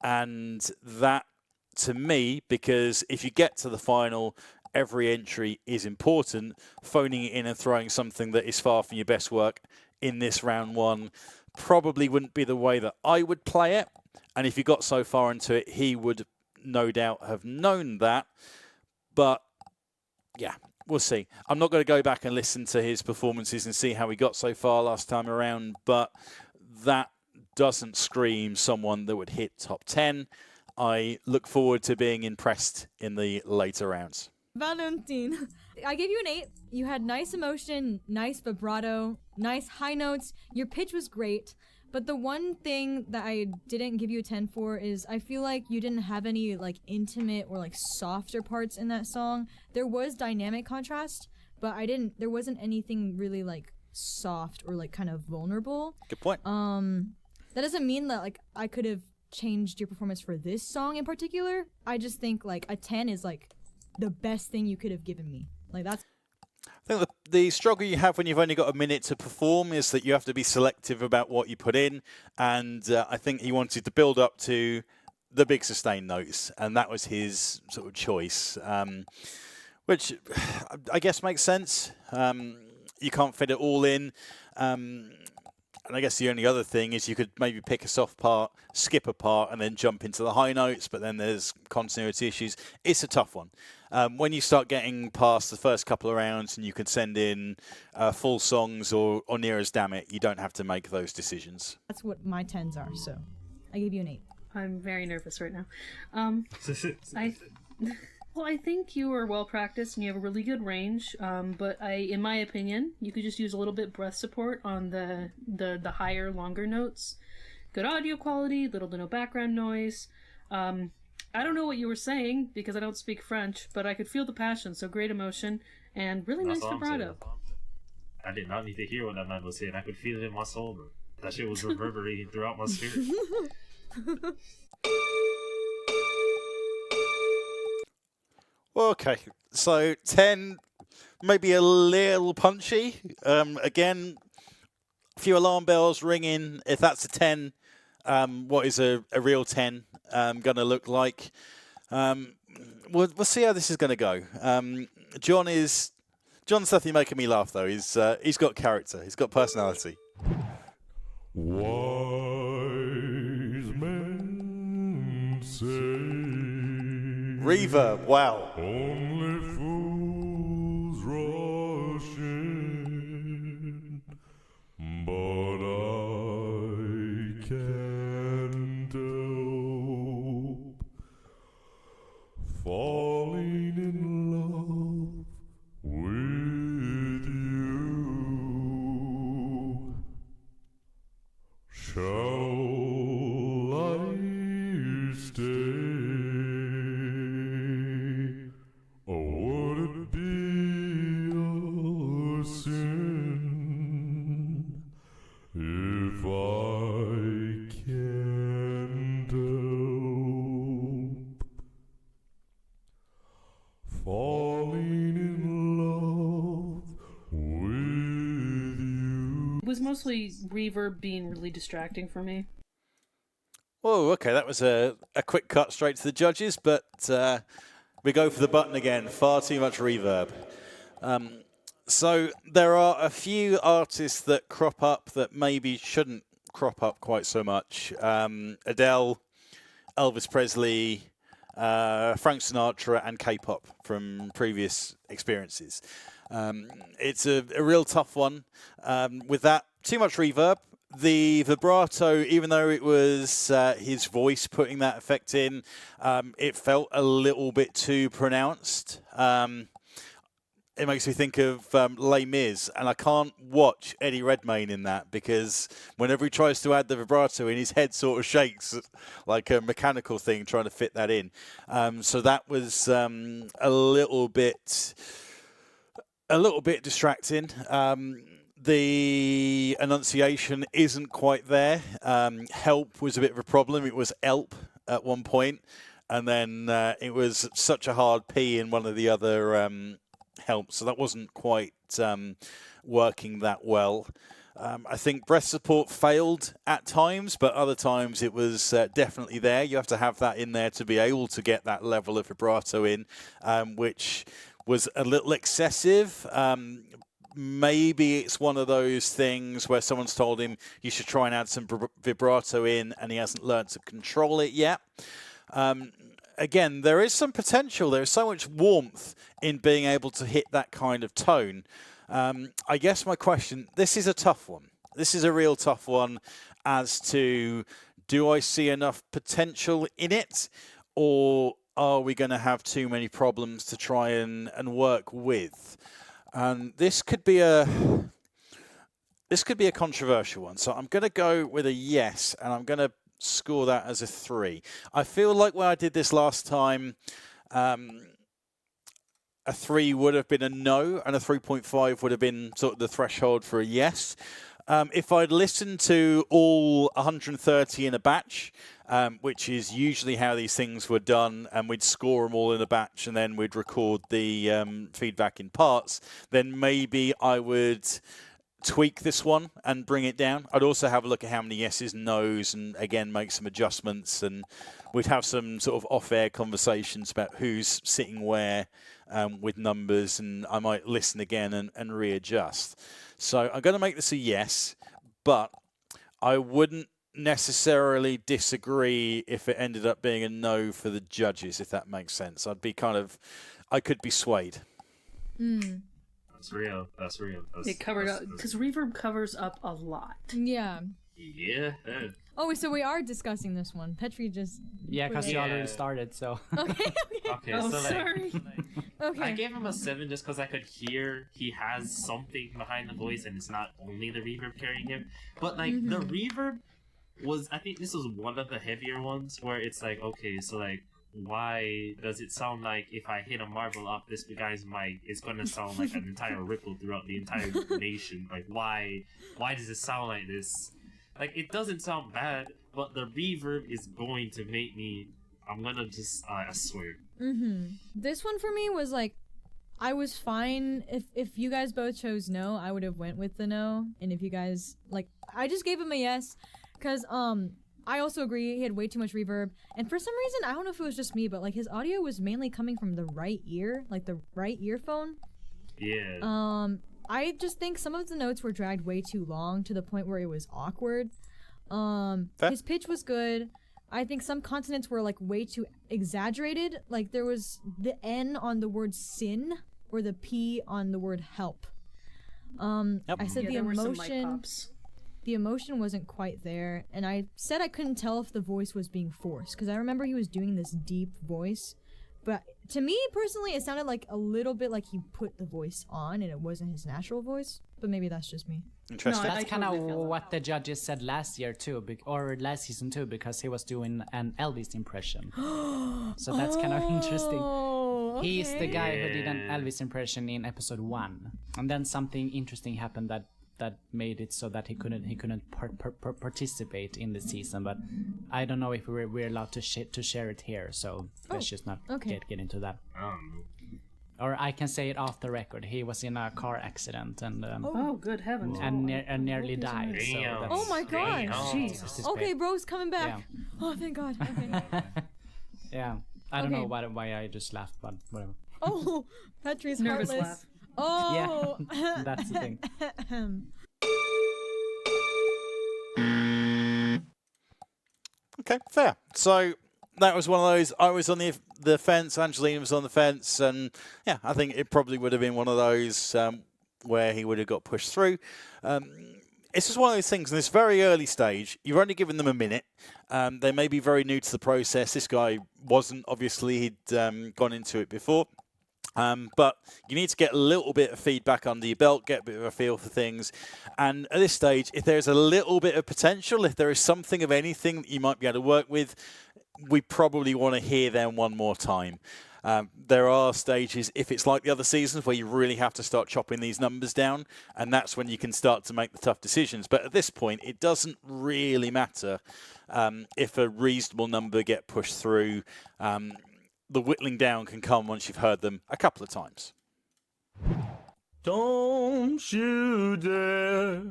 And that, to me, because if you get to the final, every entry is important, phoning it in and throwing something that is far from your best work in this round one probably wouldn't be the way that I would play it. And if you got so far into it, he would no doubt have known that. But yeah, we'll see. I'm not going to go back and listen to his performances and see how he got so far last time around, but that doesn't scream someone that would hit top 10. I look forward to being impressed in the later rounds. Valentine. I gave you an 8. You had nice emotion, nice vibrato, nice high notes. Your pitch was great. But the one thing that I didn't give you a 10 for is I feel like you didn't have any like intimate or like softer parts in that song. There was dynamic contrast, but there wasn't anything really like soft or like kind of vulnerable. Good point. That doesn't mean that like I could have changed your performance for this song in particular. I just think like a 10 is like the best thing you could have given me. Like that's. I think the struggle you have when you've only got a minute to perform is that you have to be selective about what you put in. And I think he wanted to build up to the big sustained notes, and that was his sort of choice, which I guess makes sense. You can't fit it all in. And I guess the only other thing is you could maybe pick a soft part, skip a part, and then jump into the high notes, but then there's continuity issues. It's a tough one. When you start getting past the first couple of rounds and you can send in full songs or near as damn it, you don't have to make those decisions. That's what my 10s are, so I gave you an 8. I'm very nervous right now. I think you are well practiced and you have a really good range. But in my opinion, you could just use a little bit breath support on the higher, longer notes. Good audio quality, little to no background noise. I don't know what you were saying because I don't speak French, but I could feel the passion. So great emotion and really nice vibrato. I did not need to hear what that man was saying. I could feel it in my soul, bro. That shit was reverberating throughout my spirit. Well, okay, so 10, maybe a little punchy. Again, a few alarm bells ringing. If that's a 10, what is a real 10 going to look like? We'll see how this is going to go. John's definitely making me laugh, though. He's got character. He's got personality. Wise men say Reverb, wow. only fools rush in, but I can't help falling in love with you. Shall I stay? Or would it be a sin if I can't help falling in love with you? It was mostly reverb being really distracting for me. Oh, okay, that was a quick cut straight to the judges, but we go for the button again. Far too much reverb. So there are a few artists that crop up that maybe shouldn't crop up quite so much. Adele, Elvis Presley, Frank Sinatra, and K-pop from previous experiences. It's a real tough one. With that, too much reverb. The vibrato, even though it was his voice putting that effect in, it felt a little bit too pronounced. It makes me think of Les Mis, and I can't watch Eddie Redmayne in that because whenever he tries to add the vibrato in, his head sort of shakes like a mechanical thing trying to fit that in. So that was a little bit distracting. The enunciation isn't quite there. Help was a bit of a problem. It was elp at one point, and then it was such a hard P in one of the other helps, so that wasn't quite working that well. I think breath support failed at times, but other times it was definitely there. You have to have that in there to be able to get that level of vibrato in, which was a little excessive. Maybe it's one of those things where someone's told him you should try and add some vibrato in, and he hasn't learned to control it yet. Again, there is some potential. There is so much warmth in being able to hit that kind of tone. I guess my question, this is a tough one. This is a real tough one as to, do I see enough potential in it, or are we going to have too many problems to try and work with? And this could be a controversial one. So I'm going to go with a yes, and I'm going to score that as a 3. I feel like when I did this last time, a 3 would have been a no, and a 3.5 would have been sort of the threshold for a yes. If I'd listened to all 130 in a batch, which is usually how these things were done, and we'd score them all in a batch and then we'd record the feedback in parts, then maybe I would tweak this one and bring it down. I'd also have a look at how many yeses, nos, and again make some adjustments, and we'd have some sort of off-air conversations about who's sitting where with numbers, and I might listen again and readjust. So I'm going to make this a yes, but I wouldn't necessarily disagree if it ended up being a no for the judges, if that makes sense. I could be swayed. That's real. It covered up, because reverb covers up a lot. Yeah. Yeah. Oh, so we are discussing this one. Petri just... Yeah, because you already started, so... Okay. Oh, so sorry. Okay. I gave him a 7 just because I could hear he has something behind the voice, and it's not only the reverb carrying him. But, like, the reverb was... I think this was one of the heavier ones where it's like, okay, so, like, why does it sound like if I hit a marble up this guy's mic, it's going to sound like an entire ripple throughout the entire nation? Like, why does it sound like this? Like, it doesn't sound bad, but the reverb is going to make me... I'm gonna just... I swear. This one for me was like, I was fine. If you guys both chose no, I would have went with the no. And if you guys... Like, I just gave him a yes. Because, I also agree he had way too much reverb. And for some reason, I don't know if it was just me, but, like, his audio was mainly coming from the right ear. Like, the right earphone. Yeah. I just think some of the notes were dragged way too long to the point where it was awkward. His pitch was good. I think some consonants were like way too exaggerated. Like there was the N on the word sin or the P on the word help. I said the emotion wasn't quite there, and I said I couldn't tell if the voice was being forced because I remember he was doing this deep voice. But to me, personally, it sounded like a little bit like he put the voice on and it wasn't his natural voice. But maybe that's just me. Interesting. No, that's kind of what the judges said last year too, or last season too, because he was doing an Elvis impression. So that's kind of interesting. Okay. He's the guy who did an Elvis impression in episode 1, and then something interesting happened that made it so that he couldn't participate in the season. But I don't know if we're allowed to share it here, so let's just not get into that. Or I can say it off the record. He was in a car accident and good heavens, and nearly died. So that's, oh my gosh! Jesus. Okay, bro's coming back. Yeah. Oh, thank God. Okay. Yeah, I don't know why I just laughed, but whatever. Oh, Petri's nervous heartless. laugh. Oh, yeah, that's the thing. Okay, fair. So that was one of those. I was on the fence. Angelina was on the fence, and yeah, I think it probably would have been one of those where he would have got pushed through. It's just one of those things in this very early stage. You've only given them a minute. They may be very new to the process. This guy wasn't. Obviously, he'd gone into it before. But you need to get a little bit of feedback under your belt, get a bit of a feel for things. And at this stage, if there's a little bit of potential, if there is something of anything that you might be able to work with, we probably want to hear them one more time. There are stages, if it's like the other seasons, where you really have to start chopping these numbers down, and that's when you can start to make the tough decisions. But at this point, it doesn't really matter if a reasonable number get pushed through. The whittling down can come once you've heard them a couple of times. Don't you dare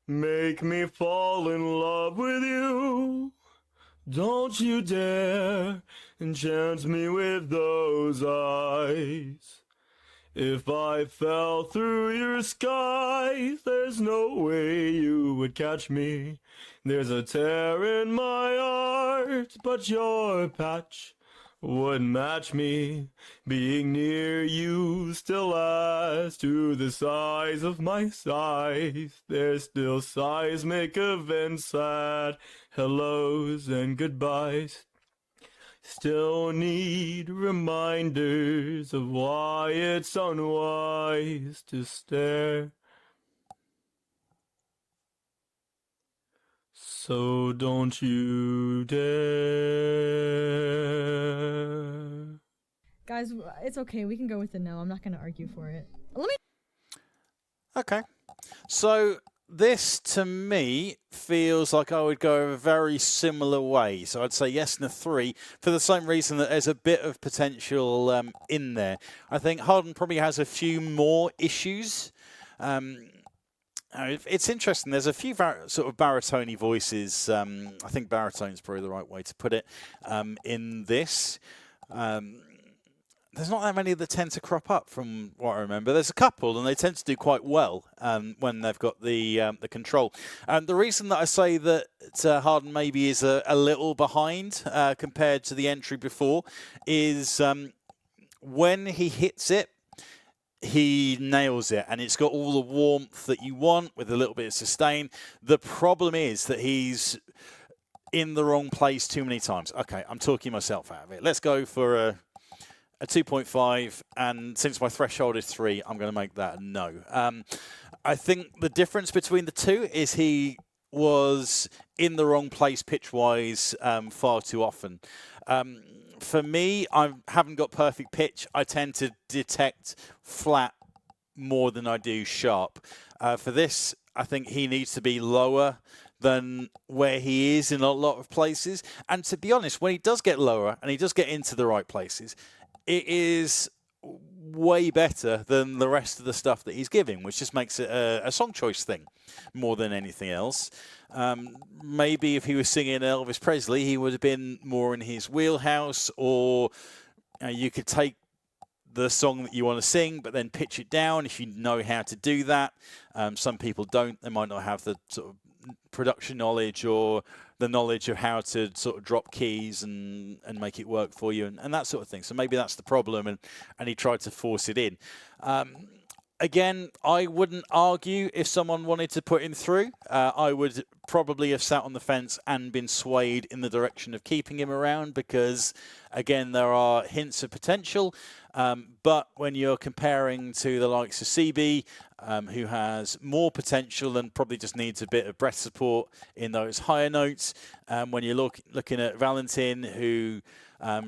make me fall in love with you. Don't you dare enchant me with those eyes. If I fell through your sky, there's no way you would catch me. There's a tear in my heart, but your patch wouldn't match me. Being near you still adds to the size of my size. There's still seismic events, sad hellos and goodbyes. Still need reminders of why it's unwise to stare. So don't you dare. Guys, it's okay. We can go with the no. I'm not going to argue for it. Let me. Okay. So this, to me, feels like I would go a very similar way. So I'd say yes and a 3 for the same reason that there's a bit of potential in there. I think Harden probably has a few more issues. It's interesting. There's a few sort of baritone voices. I think baritone is probably the right way to put it in this. There's not that many that tend to crop up from what I remember. There's a couple, and they tend to do quite well when they've got the control. And the reason that I say that Harden maybe is a little behind compared to the entry before is when he hits it, he nails it, and it's got all the warmth that you want with a little bit of sustain. The problem is that he's in the wrong place too many times. Okay, I'm talking myself out of it. Let's go for a 2.5, and since my threshold is 3, I'm going to make that a no. I think the difference between the two is he was in the wrong place pitch-wise far too often. For me, I haven't got perfect pitch. I tend to detect flat more than I do sharp. For this, I think he needs to be lower than where he is in a lot of places. And to be honest, when he does get lower and he does get into the right places, it is way better than the rest of the stuff that he's giving, which just makes it a song choice thing more than anything else. Maybe if he was singing Elvis Presley, he would have been more in his wheelhouse, or you could take the song that you want to sing, but then pitch it down if you know how to do that. Some people don't. They might not have the sort of production knowledge or the knowledge of how to sort of drop keys and make it work for you and that sort of thing. So maybe that's the problem, and he tried to force it in. Again, I wouldn't argue if someone wanted to put him through. I would probably have sat on the fence and been swayed in the direction of keeping him around because, again, there are hints of potential. But when you're comparing to the likes of CB, who has more potential and probably just needs a bit of breath support in those higher notes, when you're looking at Valentin, who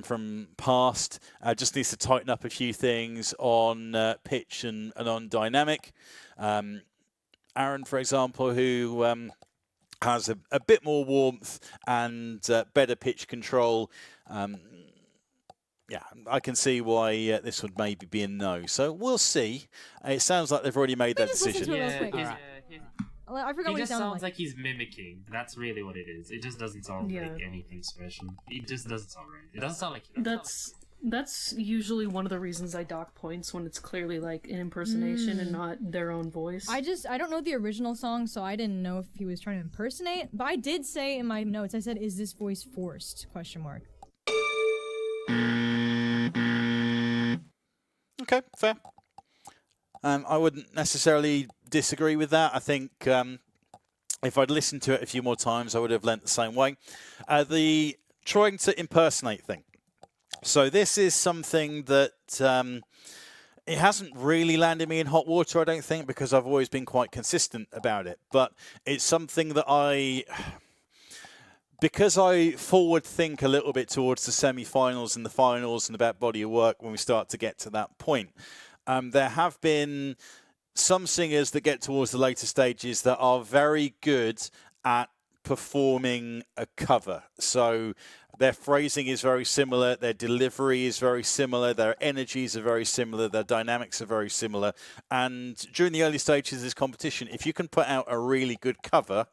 from past just needs to tighten up a few things on pitch and on dynamic. Aaron, for example, who has a bit more warmth and better pitch control. Yeah, I can see why this would maybe be a no. So we'll see. It sounds like they've already made that decision. I forgot he what just he sounds like he's mimicking. That's really what it is. It just doesn't sound like anything special. It just doesn't sound right. It doesn't sound like That's usually one of the reasons I dock points, when it's clearly like an impersonation and not their own voice. I don't know the original song, so I didn't know if he was trying to impersonate. But I did say in my notes, I said, "Is this voice forced?" ? Okay, fair. I wouldn't necessarily disagree with that. I think if I'd listened to it a few more times, I would have leant the same way. The trying to impersonate thing. So this is something that it hasn't really landed me in hot water, I don't think, because I've always been quite consistent about it. But it's something that because I forward think a little bit towards the semi-finals and the finals and about body of work when we start to get to that point. There have been some singers that get towards the later stages that are very good at performing a cover. So Their phrasing is very similar, their delivery is very similar, their energies are very similar, their dynamics are very similar. And during the early stages of this competition, if you can put out a really good cover,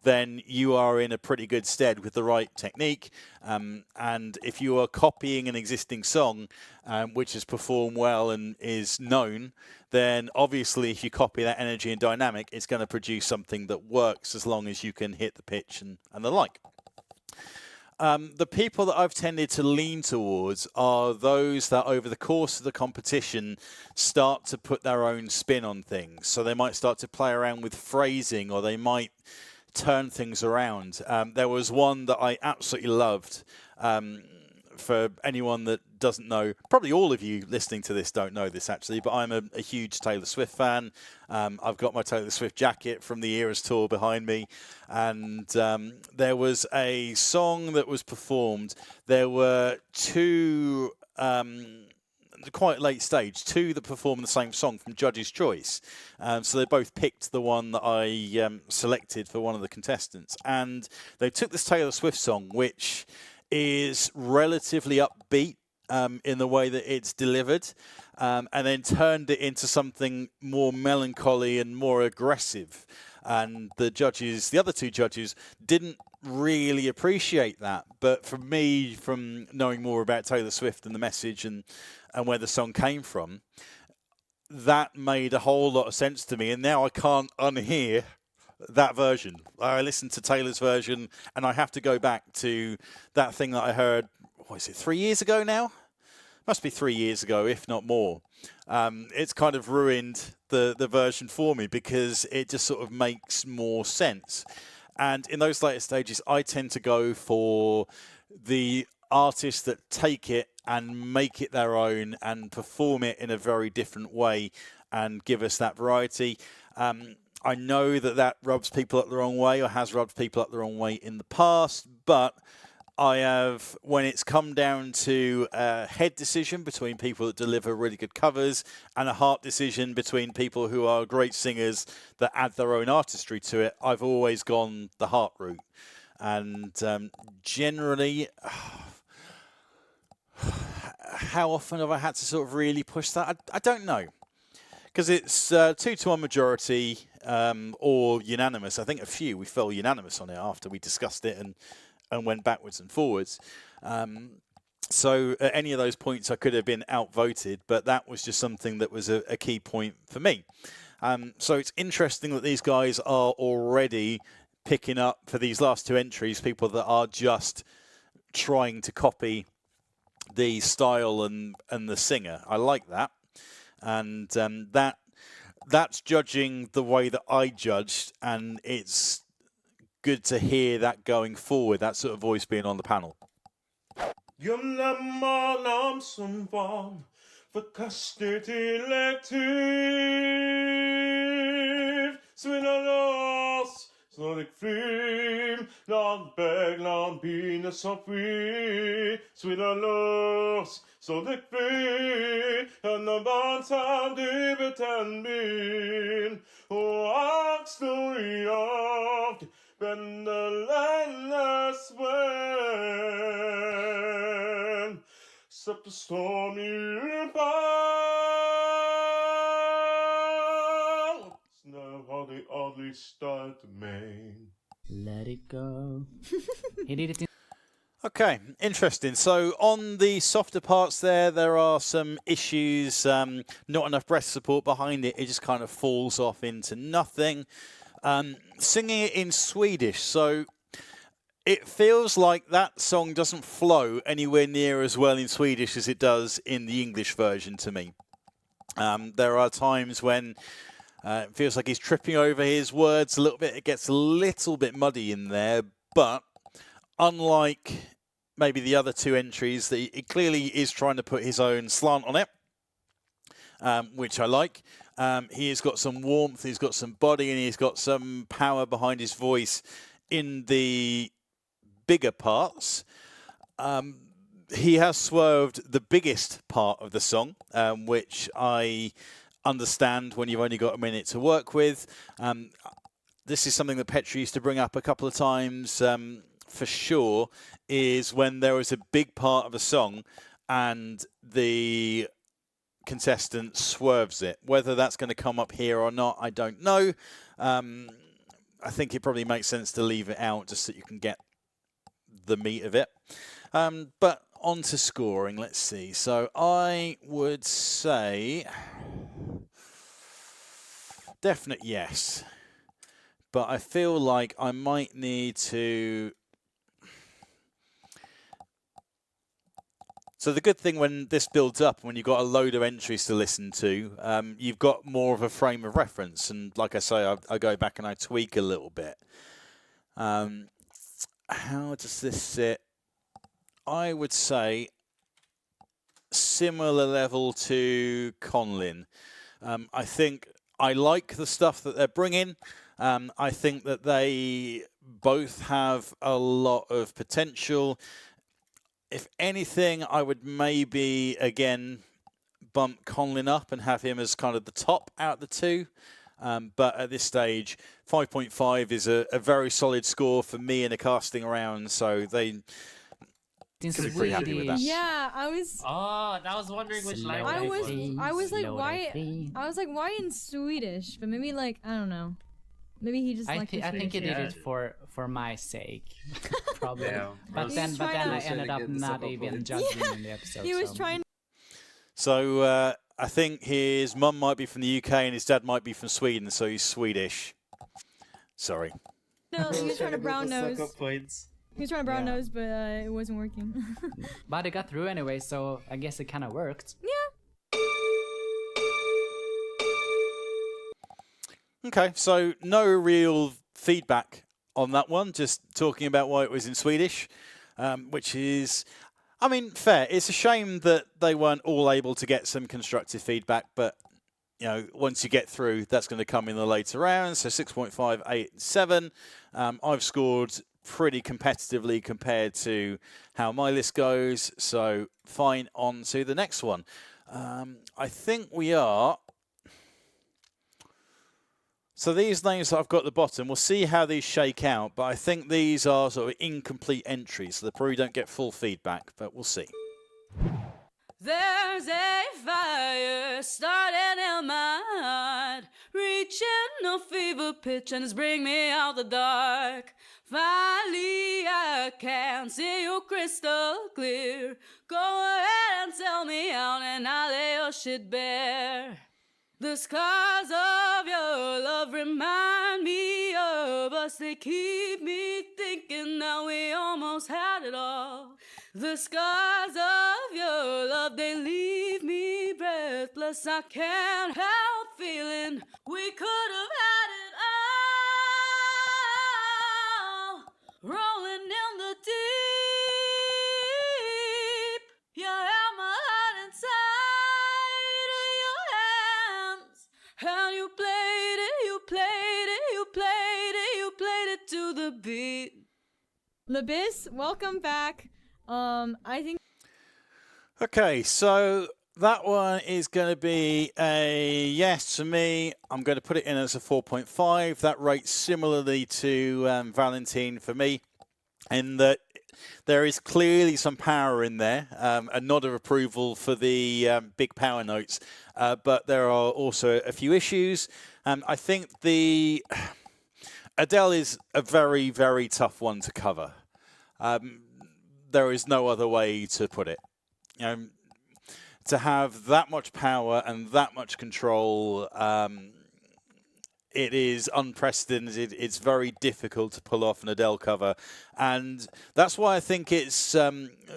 then you are in a pretty good stead with the right technique. And if you are copying an existing song, which has performed well and is known, then obviously if you copy that energy and dynamic, it's going to produce something that works as long as you can hit the pitch and the like. The people that I've tended to lean towards are those that over the course of the competition start to put their own spin on things. So they might start to play around with phrasing, or they might turn things around. There was one that I absolutely loved. For anyone that doesn't know, probably all of you listening to this don't know this actually, but I'm a huge Taylor Swift fan. I've got my Taylor Swift jacket from the Eras tour behind me, and there was a song that was performed. There were two, quite late stage, two that performed the same song from Judge's Choice. So they both picked the one that I selected for one of the contestants, and they took this Taylor Swift song, which is relatively upbeat in the way that it's delivered, and then turned it into something more melancholy and more aggressive. And the other two judges, didn't really appreciate that. But for me, from knowing more about Taylor Swift and the message and where the song came from, that made a whole lot of sense to me. And now I can't unhear that version. I listened to Taylor's version, and I have to go back to that thing that I heard, what is it, 3 years ago now? Must be 3 years ago, if not more. It's kind of ruined the version for me because it just sort of makes more sense. And in those later stages, I tend to go for the artists that take it and make it their own and perform it in a very different way and give us that variety. I know that rubs people up the wrong way, or has rubbed people up the wrong way in the past, but I have, when it's come down to a head decision between people that deliver really good covers and a heart decision between people who are great singers that add their own artistry to it, I've always gone the heart route. And generally, how often have I had to sort of really push that? I don't know. Because it's 2-1 majority or unanimous. I think we fell unanimous on it after we discussed it and went backwards and forwards. So at any of those points I could have been outvoted, but that was just something that was a key point for me. So it's interesting that these guys are already picking up, for these last two entries, people that are just trying to copy the style and the singer. I like that. And that's judging the way that I judged, and it's good to hear that going forward, that sort of voice being on the panel. Sonic flame, land bag, land pina softly, sweet loss, sonic flame, and the bonds and David and bin. Oh, ask story of when the landless went, except the stormy fall. It's now how they oddly start to main. Let it go. He did it in. Okay, interesting. So on the softer parts there are some issues, not enough breath support behind it. It just kind of falls off into nothing. Singing it in Swedish, so it feels like that song doesn't flow anywhere near as well in Swedish as it does in the English version to me. There are times when it feels like he's tripping over his words a little bit. It gets a little bit muddy in there, but unlike maybe the other two entries, it clearly is trying to put his own slant on it, which I like. He has got some warmth, he's got some body, and he's got some power behind his voice in the bigger parts. He has swerved the biggest part of the song, which I understand when you've only got a minute to work with. This is something that Petra used to bring up a couple of times for sure is when there was a big part of a song and the contestant swerves it. Whether that's going to come up here or not, I don't know. I think it probably makes sense to leave it out just so you can get the meat of it. But on to scoring, let's see. So I would say definite yes. But I feel like I might need to... So the good thing when this builds up, when you've got a load of entries to listen to, you've got more of a frame of reference. And like I say, I go back and I tweak a little bit. How does this sit? I would say similar level to Conlin. I think I like the stuff that they're bringing. I think that they both have a lot of potential. If anything, I would maybe, again, bump Conlin up and have him as kind of the top out of the two. But at this stage, 5.5 is a very solid score for me in a casting round. So they In could be pretty happy with that. Yeah, I was. Oh, I was wondering which Slow language. I was like, Slow why? down. I was like, why in Swedish? But maybe like I don't know. Maybe he just liked the I think he Swedish. did it for my sake, probably. Yeah. But He then was I trying to- ended up not even judging in the episode. He was so. trying. So I think his mum might be from the UK and his dad might be from Sweden, so he's Swedish. Sorry. No, he was trying to brown nose. Points. He was trying to brown Yeah. nose, but it wasn't working. But it got through anyway, so I guess it kind of worked. Yeah. Okay, so no real feedback on that one, just talking about why it was in Swedish, which is, I mean, fair. It's a shame that they weren't all able to get some constructive feedback, but, you know, once you get through, that's going to come in the later rounds. So 6.5, 8, and 7. I've scored pretty competitively compared to how my list goes, so fine, on to the next one. I think we are... So these names that I've got at the bottom, we'll see how these shake out, but I think these are sort of incomplete entries, so they probably don't get full feedback, but we'll see. There's a fire starting in my heart, reaching a fever pitch and it's bringing me out the dark. Finally I can see you crystal clear. Go ahead and tell me out and I'll lay your shit bare. The scars of your love remind me of us. They keep me thinking that we almost had it all. The scars of your love, they leave me breathless. I can't help feeling we could have had it all. Rolling in the deep, you held my heart inside of your hands. And you played it, you played it, you played it, you played it to the beat. Labis, welcome back. I think. Okay, so that one is going to be a yes to me. I'm going to put it in as a 4.5. That rates similarly to Valentine for me, in that there is clearly some power in there, a nod of approval for the big power notes, but there are also a few issues. I think the Adele is a very, very tough one to cover. There is no other way to put it. To have that much power and that much control, it is unprecedented. It's very difficult to pull off an Adele cover. And that's why I think it's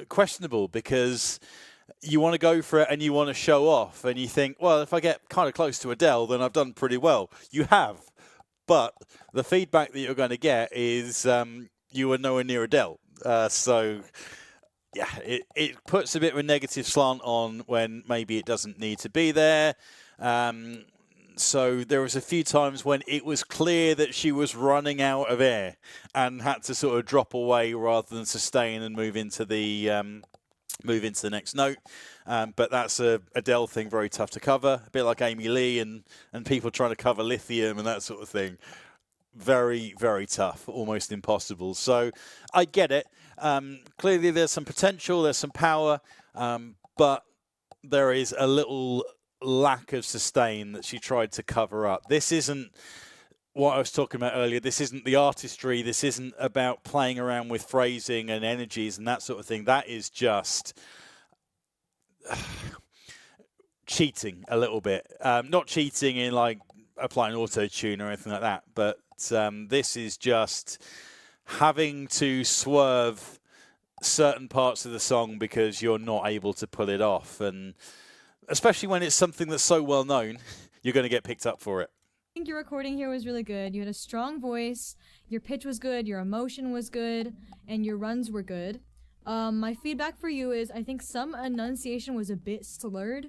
questionable, because you want to go for it and you want to show off. And you think, well, if I get kind of close to Adele, then I've done pretty well. You have. But the feedback that you're going to get is you were nowhere near Adele. So, yeah, it puts a bit of a negative slant on when maybe it doesn't need to be there. So there was a few times when it was clear that she was running out of air and had to sort of drop away rather than sustain and move into the next note. But that's a Adele thing, very tough to cover. A bit like Amy Lee and people trying to cover Lithium and that sort of thing. very, very tough, almost impossible. So I get it. Clearly, there's some potential, there's some power, but there is a little lack of sustain that she tried to cover up. This isn't what I was talking about earlier. This isn't the artistry. This isn't about playing around with phrasing and energies and that sort of thing. That is just cheating a little bit. Not cheating in like applying auto-tune or anything like that, but this is just having to swerve certain parts of the song because you're not able to pull it off. And especially when it's something that's so well known, you're going to get picked up for it. I think your recording here was really good. You had a strong voice, your pitch was good, your emotion was good, and your runs were good. My feedback for you is I think some enunciation was a bit slurred.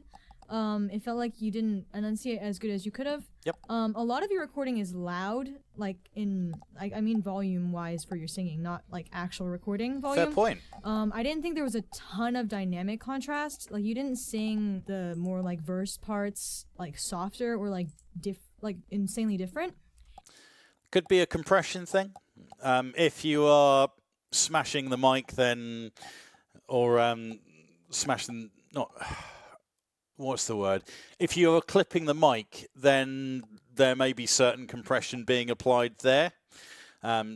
It felt like you didn't enunciate as good as you could have. Yep. A lot of your recording is loud, like I mean volume-wise for your singing, not like actual recording volume. Fair point. I didn't think there was a ton of dynamic contrast. Like you didn't sing the more like verse parts like softer or like insanely different. Could be a compression thing. If you are smashing the mic, then or smashing not. What's the word? If you're clipping the mic, then there may be certain compression being applied there,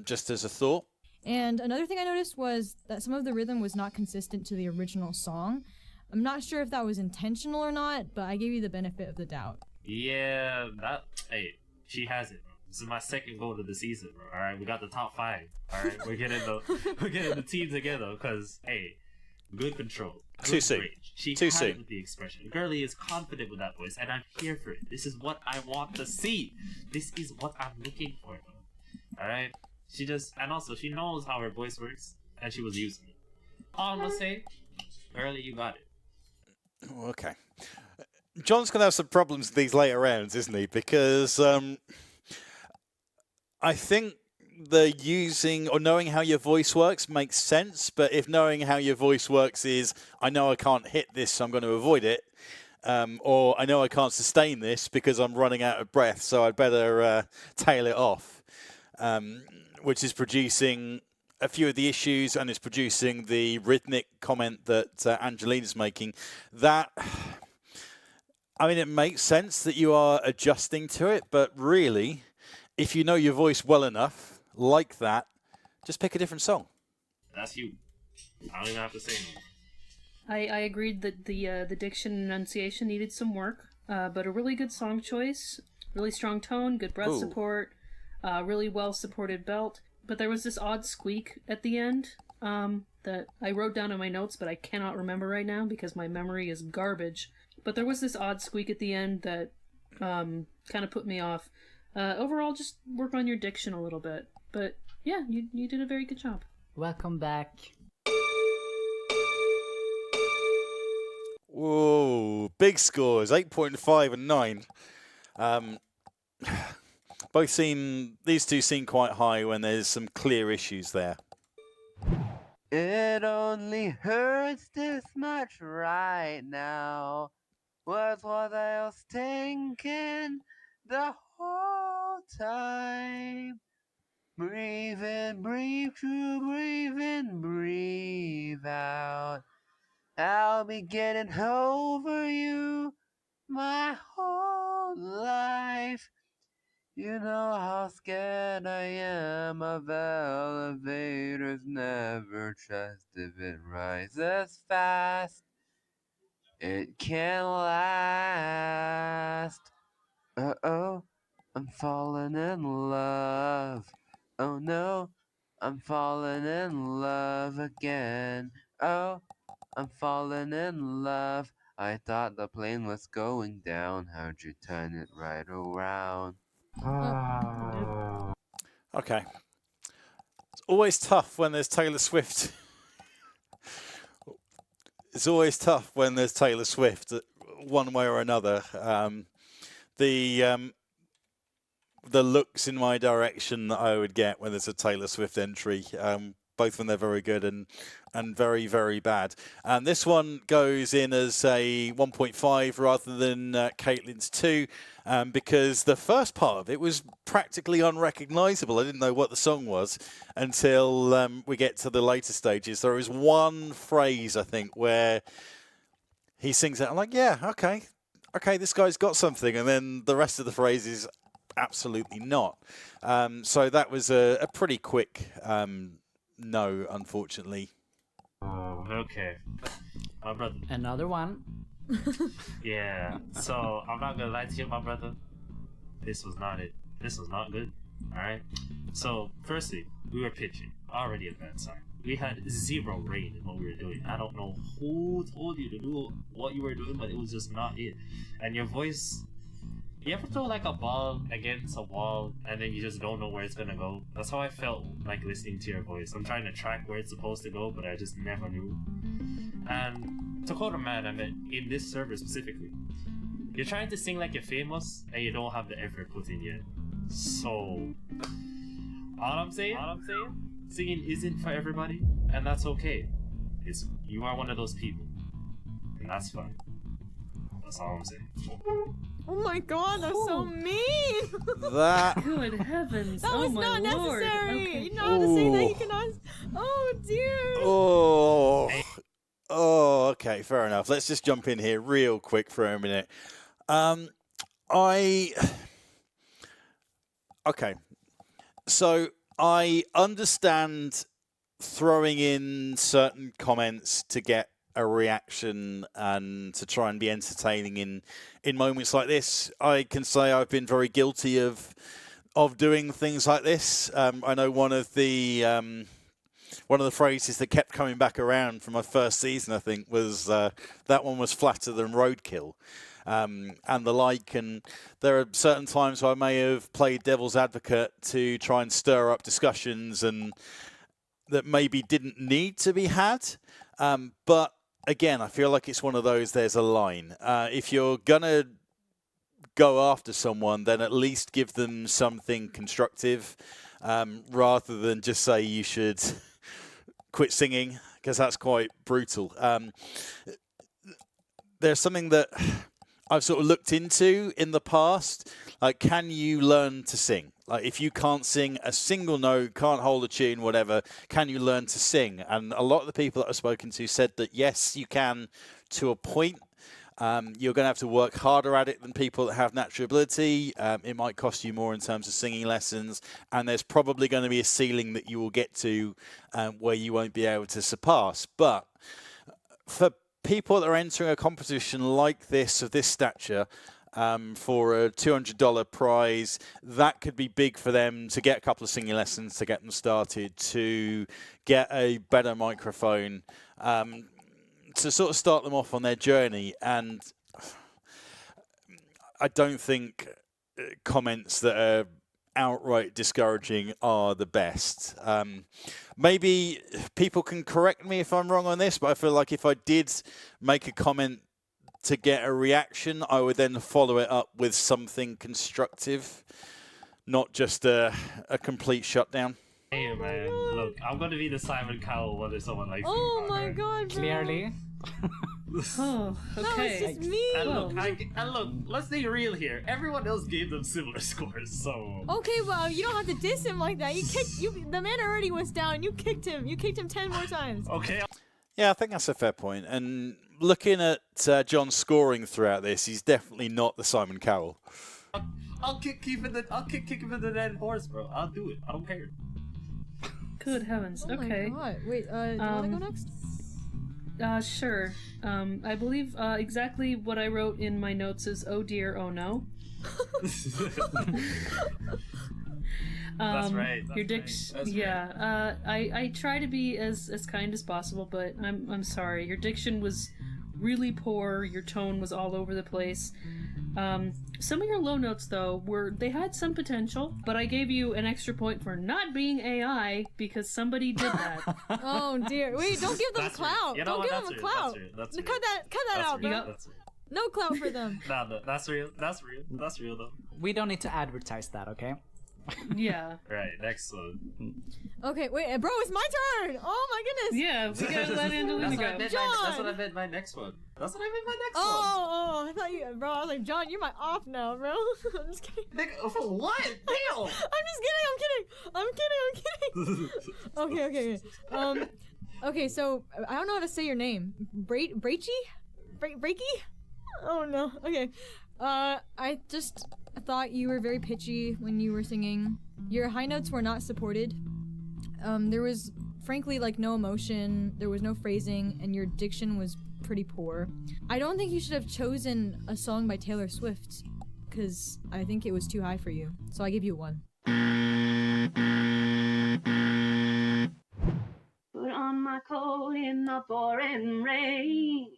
just as a thought. And another thing I noticed was that some of the rhythm was not consistent to the original song. I'm not sure if that was intentional or not, but I gave you the benefit of the doubt. Yeah, hey, she has it. This is my second goal of the season, bro. All right, we got the top 5. All right, we're getting the team together because hey, good control. Too soon. She Too had soon. it with the expression. Girlie is confident with that voice, and I'm here for it. This is what I want to see. This is what I'm looking for. All right. She knows how her voice works, and she was using it. All I'm gonna say, Girlie, you got it. Okay. John's going to have some problems with these later rounds, isn't he? Because I think the using or knowing how your voice works makes sense, but if knowing how your voice works is, I know I can't hit this, so I'm going to avoid it, or I know I can't sustain this because I'm running out of breath, so I'd better tail it off, which is producing a few of the issues and is producing the rhythmic comment that Angelina's making. That, I mean, it makes sense that you are adjusting to it, but really, if you know your voice well enough, like that, just pick a different song. That's you. I don't even have to say anything. I agreed that the diction and enunciation needed some work, but a really good song choice, really strong tone, good breath support, really well supported belt. But there was this odd squeak at the end that I wrote down in my notes, but I cannot remember right now because my memory is garbage. But there was this odd squeak at the end that kind of put me off. Overall, just work on your diction a little bit. But yeah, you did a very good job. Welcome back. Whoa, big scores, 8.5 and 9. These two seem quite high when there's some clear issues there. It only hurts this much right now. Was what I was thinking the whole time. Breathe in, breathe through, breathe in, breathe out. I'll be getting over you my whole life. You know how scared I am of elevators. Never trust if it rises fast. It can last. Uh-oh, I'm falling in love. Oh no, I'm falling in love again. Oh, I'm falling in love. I thought the plane was going down. How'd you turn it right around? Okay. It's always tough when there's Taylor Swift. It's always tough when there's Taylor Swift, one way or another. The looks in my direction that I would get when there's a Taylor Swift entry both of them they're very good and very, very bad. And this one goes in as a 1.5 rather than Caitlin's 2, because the first part of it was practically unrecognizable. I didn't know what the song was until we get to the later stages. There is one phrase, I think, where he sings it. I'm like, yeah, okay, this guy's got something. And then the rest of the phrase is absolutely not. So that was a pretty quick no, unfortunately. Oh, okay. My brother. Another one. Yeah. So I'm not gonna lie to you, my brother. This was not it. This was not good. All right. So firstly, we were pitching already a bad sign. We had 0 rain in what we were doing. I don't know who told you to do what you were doing, but it was just not it. And your voice. You ever throw like a ball against a wall and then you just don't know where it's gonna go? That's how I felt like listening to your voice. I'm trying to track where it's supposed to go, but I just never knew. And to quote a man I met in this server specifically, you're trying to sing like you're famous and you don't have the effort put in yet. So, all I'm saying, singing isn't for everybody, and that's okay. You are one of those people, and that's fine. That's all I'm saying. Oh my god, that's so mean! That... Good heavens! That was my not lord. necessary! Okay. You know how to say that you cannot... Oh dear! Oh, okay, fair enough. Let's just jump in here real quick for a minute. Okay. So, I understand throwing in certain comments to get a reaction and to try and be entertaining in moments like this. I can say I've been very guilty of doing things like this. I know one of the phrases that kept coming back around from my first season, I think, was that one was flatter than roadkill. And the like, and there are certain times where I may have played devil's advocate to try and stir up discussions and that maybe didn't need to be had. But again, I feel like it's one of those, there's a line. If you're going to go after someone, then at least give them something constructive rather than just say you should quit singing, because that's quite brutal. There's something that I've sort of looked into in the past, like, can you learn to sing? Like, if you can't sing a single note, can't hold a tune, whatever, can you learn to sing? And a lot of the people that I've spoken to said that, yes, you can to a point. You're going to have to work harder at it than people that have natural ability. It might cost you more in terms of singing lessons. And there's probably going to be a ceiling that you will get to where you won't be able to surpass. But for people that are entering a competition like this, of this stature, for a $200 prize, that could be big for them to get a couple of singing lessons, to get them started, to get a better microphone, to sort of start them off on their journey. And I don't think comments that are outright discouraging are the best. Maybe people can correct me if I'm wrong on this, but I feel like if I did make a comment to get a reaction, I would then follow it up with something constructive, not just a complete shutdown. Hey man, look, I'm gonna be the Simon Cowell whether someone likes me. Oh my god, bro. Clearly. Oh, okay. That was just me. And look, let's be real here. Everyone else gave them similar scores, so. Okay, well, you don't have to diss him like that. The man already was down. You kicked him. You kicked him 10 more times. Okay. Yeah, I think that's a fair point. And looking at John's scoring throughout this, he's definitely not the Simon Cowell. I'll kick him in the dead horse, bro. I'll do it. I don't care. Good heavens. Oh Okay. my god. Wait, do you want to go next? Sure. I believe exactly what I wrote in my notes is "oh dear, oh no." That's right. Your diction. Yeah. I try to be as kind as possible, but I'm sorry. Your diction was really poor. Your tone was all over the place. Some of your low notes though they had some potential, but I gave you an extra point for not being AI because somebody did that. Oh dear. Wait, don't give them clout. Don't give them a clout. That's Cut that out, bro. No clout for them. No, that's real. That's real though. We don't need to advertise that, okay? Yeah. Right, next one. Okay, wait, bro, it's my turn. Oh my goodness. Yeah, we gotta let Angelina go. That's what I meant my next one. That's what I meant my next one. Oh, I thought you, bro. I was like, John, you're my off now, bro. I'm just kidding. For what? Damn. I'm just kidding. I'm kidding. Okay. Okay. So I don't know how to say your name. Breaky? Oh no. Okay. I just thought you were very pitchy when you were singing. Your high notes were not supported. There was frankly like no emotion. There was no phrasing, and your diction was pretty poor. I don't think you should have chosen a song by Taylor Swift, because I think it was too high for you. So I give you 1. Put on my coat in the pouring rain.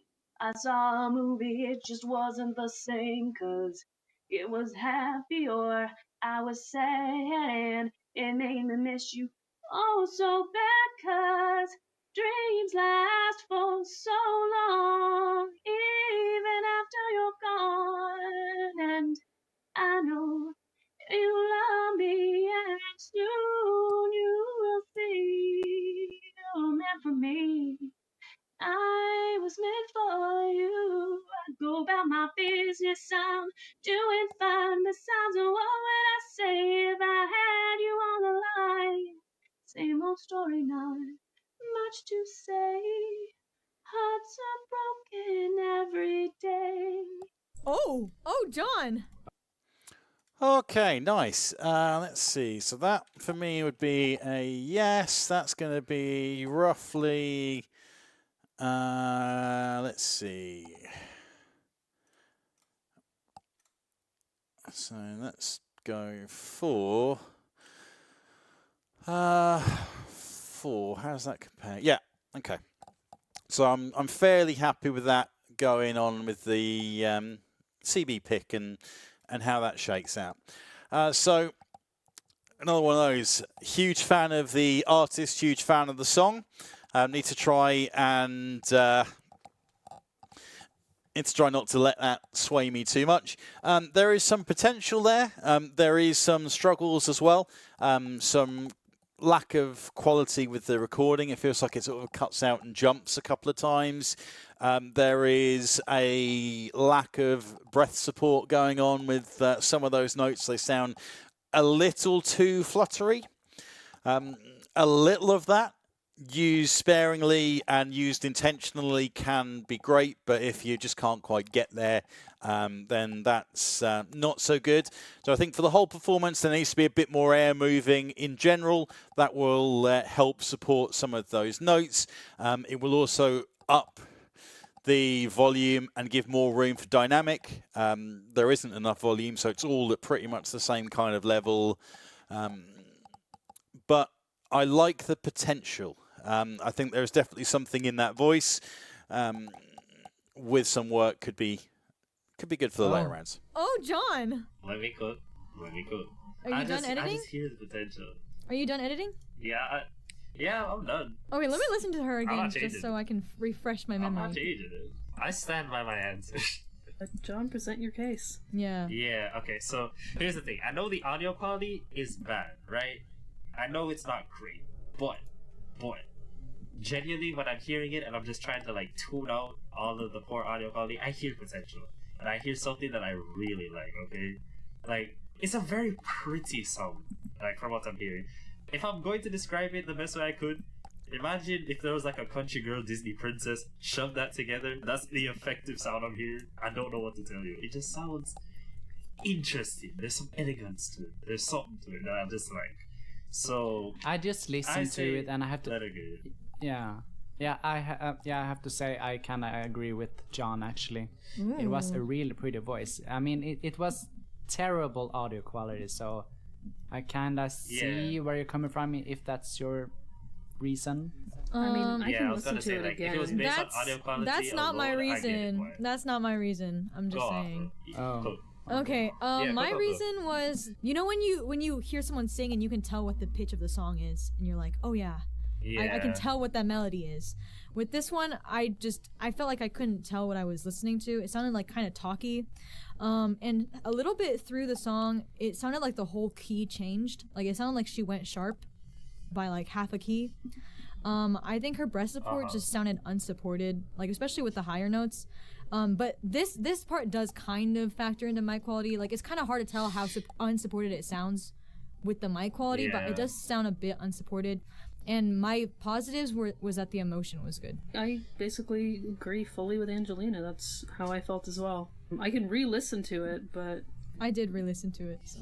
I saw a movie, it just wasn't the same, 'cause it was happy or I was sad, and it made me miss you oh so bad, 'cause dreams last for so long, even after you're gone, and I know you love me, and soon you will see you're meant for me. I was meant for you. I go about my business, I'm doing fine. Besides, what would I say if I had you on the line? Same old story, not much to say. Hearts are broken every day. Oh, John. Okay, nice. Let's see. So that for me would be a yes. That's going to be roughly. Let's see. So let's go for 4. How does that compare? Yeah. Okay. So I'm fairly happy with that going on with the CB pick and how that shakes out. So another one of those. Huge fan of the artist, huge fan of the song. Need to try not to let that sway me too much. There is some potential there. There is some struggles as well. Some lack of quality with the recording. It feels like it sort of cuts out and jumps a couple of times. There is a lack of breath support going on with some of those notes. They sound a little too fluttery. A little of that, used sparingly and used intentionally, can be great, but if you just can't quite get there, then that's not so good. So I think for the whole performance, there needs to be a bit more air moving in general. That will help support some of those notes. It will also up the volume and give more room for dynamic. There isn't enough volume, so it's all at pretty much the same kind of level. But I like the potential. I think there's definitely something in that voice. With some work, could be good for the later rounds. Oh, John. Let me cook. Are you done editing? I just hear the potential. Are you done editing? Yeah, I'm done. Okay, let me listen to her I'm again not just changing so I can refresh my memory. I'm not changing it. I stand by my answer. John, present your case. Yeah. Yeah, okay, so here's the thing. I know the audio quality is bad, right? I know it's not great, but genuinely when I'm hearing it and I'm just trying to like tune out all of the poor audio quality, I hear potential. And I hear something that I really like, okay? Like, it's a very pretty song, like from what I'm hearing. If I'm going to describe it the best way I could, imagine if there was like a country girl Disney princess, shove that together. That's the effective sound I'm hearing. I don't know what to tell you. It just sounds interesting. There's some elegance to it. There's something to it that I'm just like. So I just listened to it and I have to. Let it go. Yeah. I have to say I kind of agree with John. Actually, it was a really pretty voice. I mean, it was terrible audio quality, so I kind of see where you're coming from. If that's your reason. I mean, I can was listen gonna say, to it like, again. if it was based on audio quality That's not my alone, I get it, reason. why? That's not my reason. I'm just saying. Oh. Okay. Yeah, my go. reason was, you know, when you hear someone sing and you can tell what the pitch of the song is, and you're like, oh yeah, I can Yeah. tell what that melody is. With this one, I felt like I couldn't tell what I was listening to. It sounded like kind of talky. And a little bit through the song, it sounded like the whole key changed. Like it sounded like she went sharp by like half a key. I think her breast support just sounded unsupported, like especially with the higher notes. But this part does kind of factor into mic quality. Like it's kind of hard to tell how unsupported it sounds with the mic quality, but it does sound a bit unsupported. And my positives was that the emotion was good. I basically agree fully with Angelina. That's how I felt as well. I can re-listen to it, but I did re-listen to it, so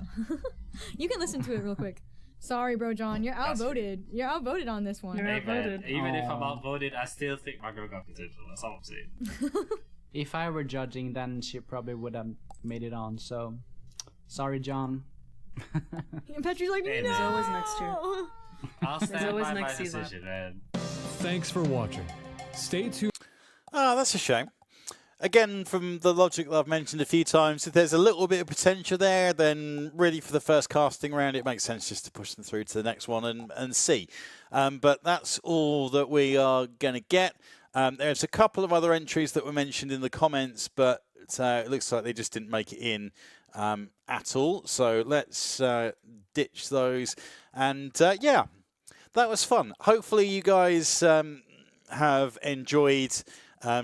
you can listen to it real quick. Sorry, bro, John, you're outvoted. You're outvoted on this one. You're outvoted. Even if I'm outvoted, I still think my girl got potential. That's all I'm saying. If I were judging, then she probably would have made it on. So, sorry, John. And Petrie's like, Hey, no. There's always next year. I'll stand always by my next season. decision, man. Thanks for watching. Stay tuned. Oh, that's a shame. Again, from the logic that I've mentioned a few times, if there's a little bit of potential there, then really for the first casting round, it makes sense just to push them through to the next one and see. But that's all that we are going to get. There's a couple of other entries that were mentioned in the comments, but it looks like they just didn't make it in at all. So let's ditch those. And yeah, that was fun. Hopefully you guys have enjoyed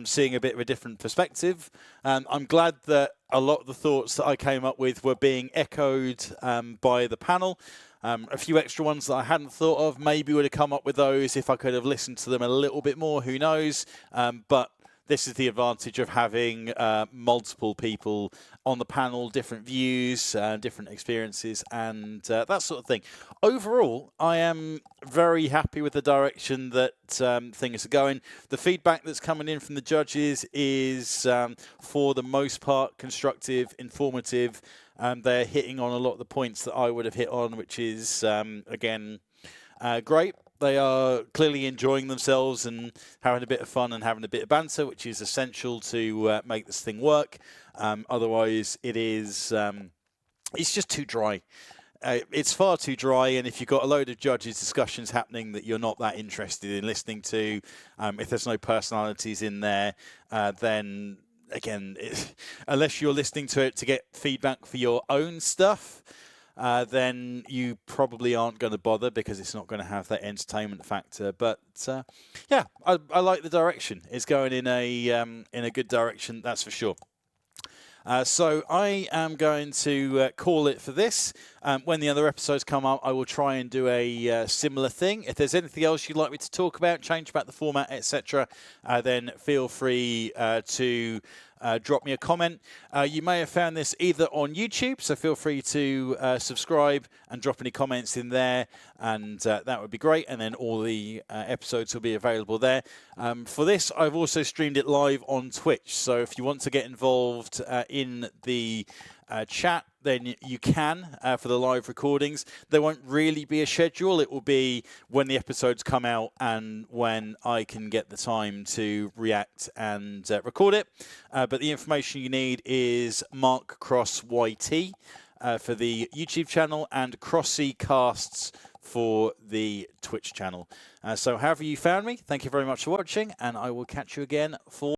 seeing a bit of a different perspective. I'm glad that a lot of the thoughts that I came up with were being echoed by the panel. A few extra ones that I hadn't thought of, maybe would have come up with those if I could have listened to them a little bit more, who knows. But this is the advantage of having multiple people on the panel, different views, different experiences, and that sort of thing. Overall, I am very happy with the direction that things are going. The feedback that's coming in from the judges is, for the most part, constructive, informative. They're hitting on a lot of the points that I would have hit on, which is, again, great. They are clearly enjoying themselves and having a bit of fun and having a bit of banter, which is essential to make this thing work. Otherwise, it's just too dry. It's far too dry, and if you've got a load of judges' discussions happening that you're not that interested in listening to, if there's no personalities in there, then, again, unless you're listening to it to get feedback for your own stuff, then you probably aren't going to bother because it's not going to have that entertainment factor. But yeah, I like the direction. It's going in a good direction, that's for sure. So I am going to call it for this. When the other episodes come up, I will try and do a similar thing. If there's anything else you'd like me to talk about, change about the format, etc., then feel free to drop me a comment. You may have found this either on YouTube, so feel free to subscribe and drop any comments in there, and that would be great. And then all the episodes will be available there. For this, I've also streamed it live on Twitch, so if you want to get involved in the chat, then you can for the live recordings. There won't really be a schedule. It will be when the episodes come out and when I can get the time to react and record it. But the information you need is Mark Cross YT for the YouTube channel and Crossy Casts for the Twitch channel. So however you found me, thank you very much for watching, and I will catch you again for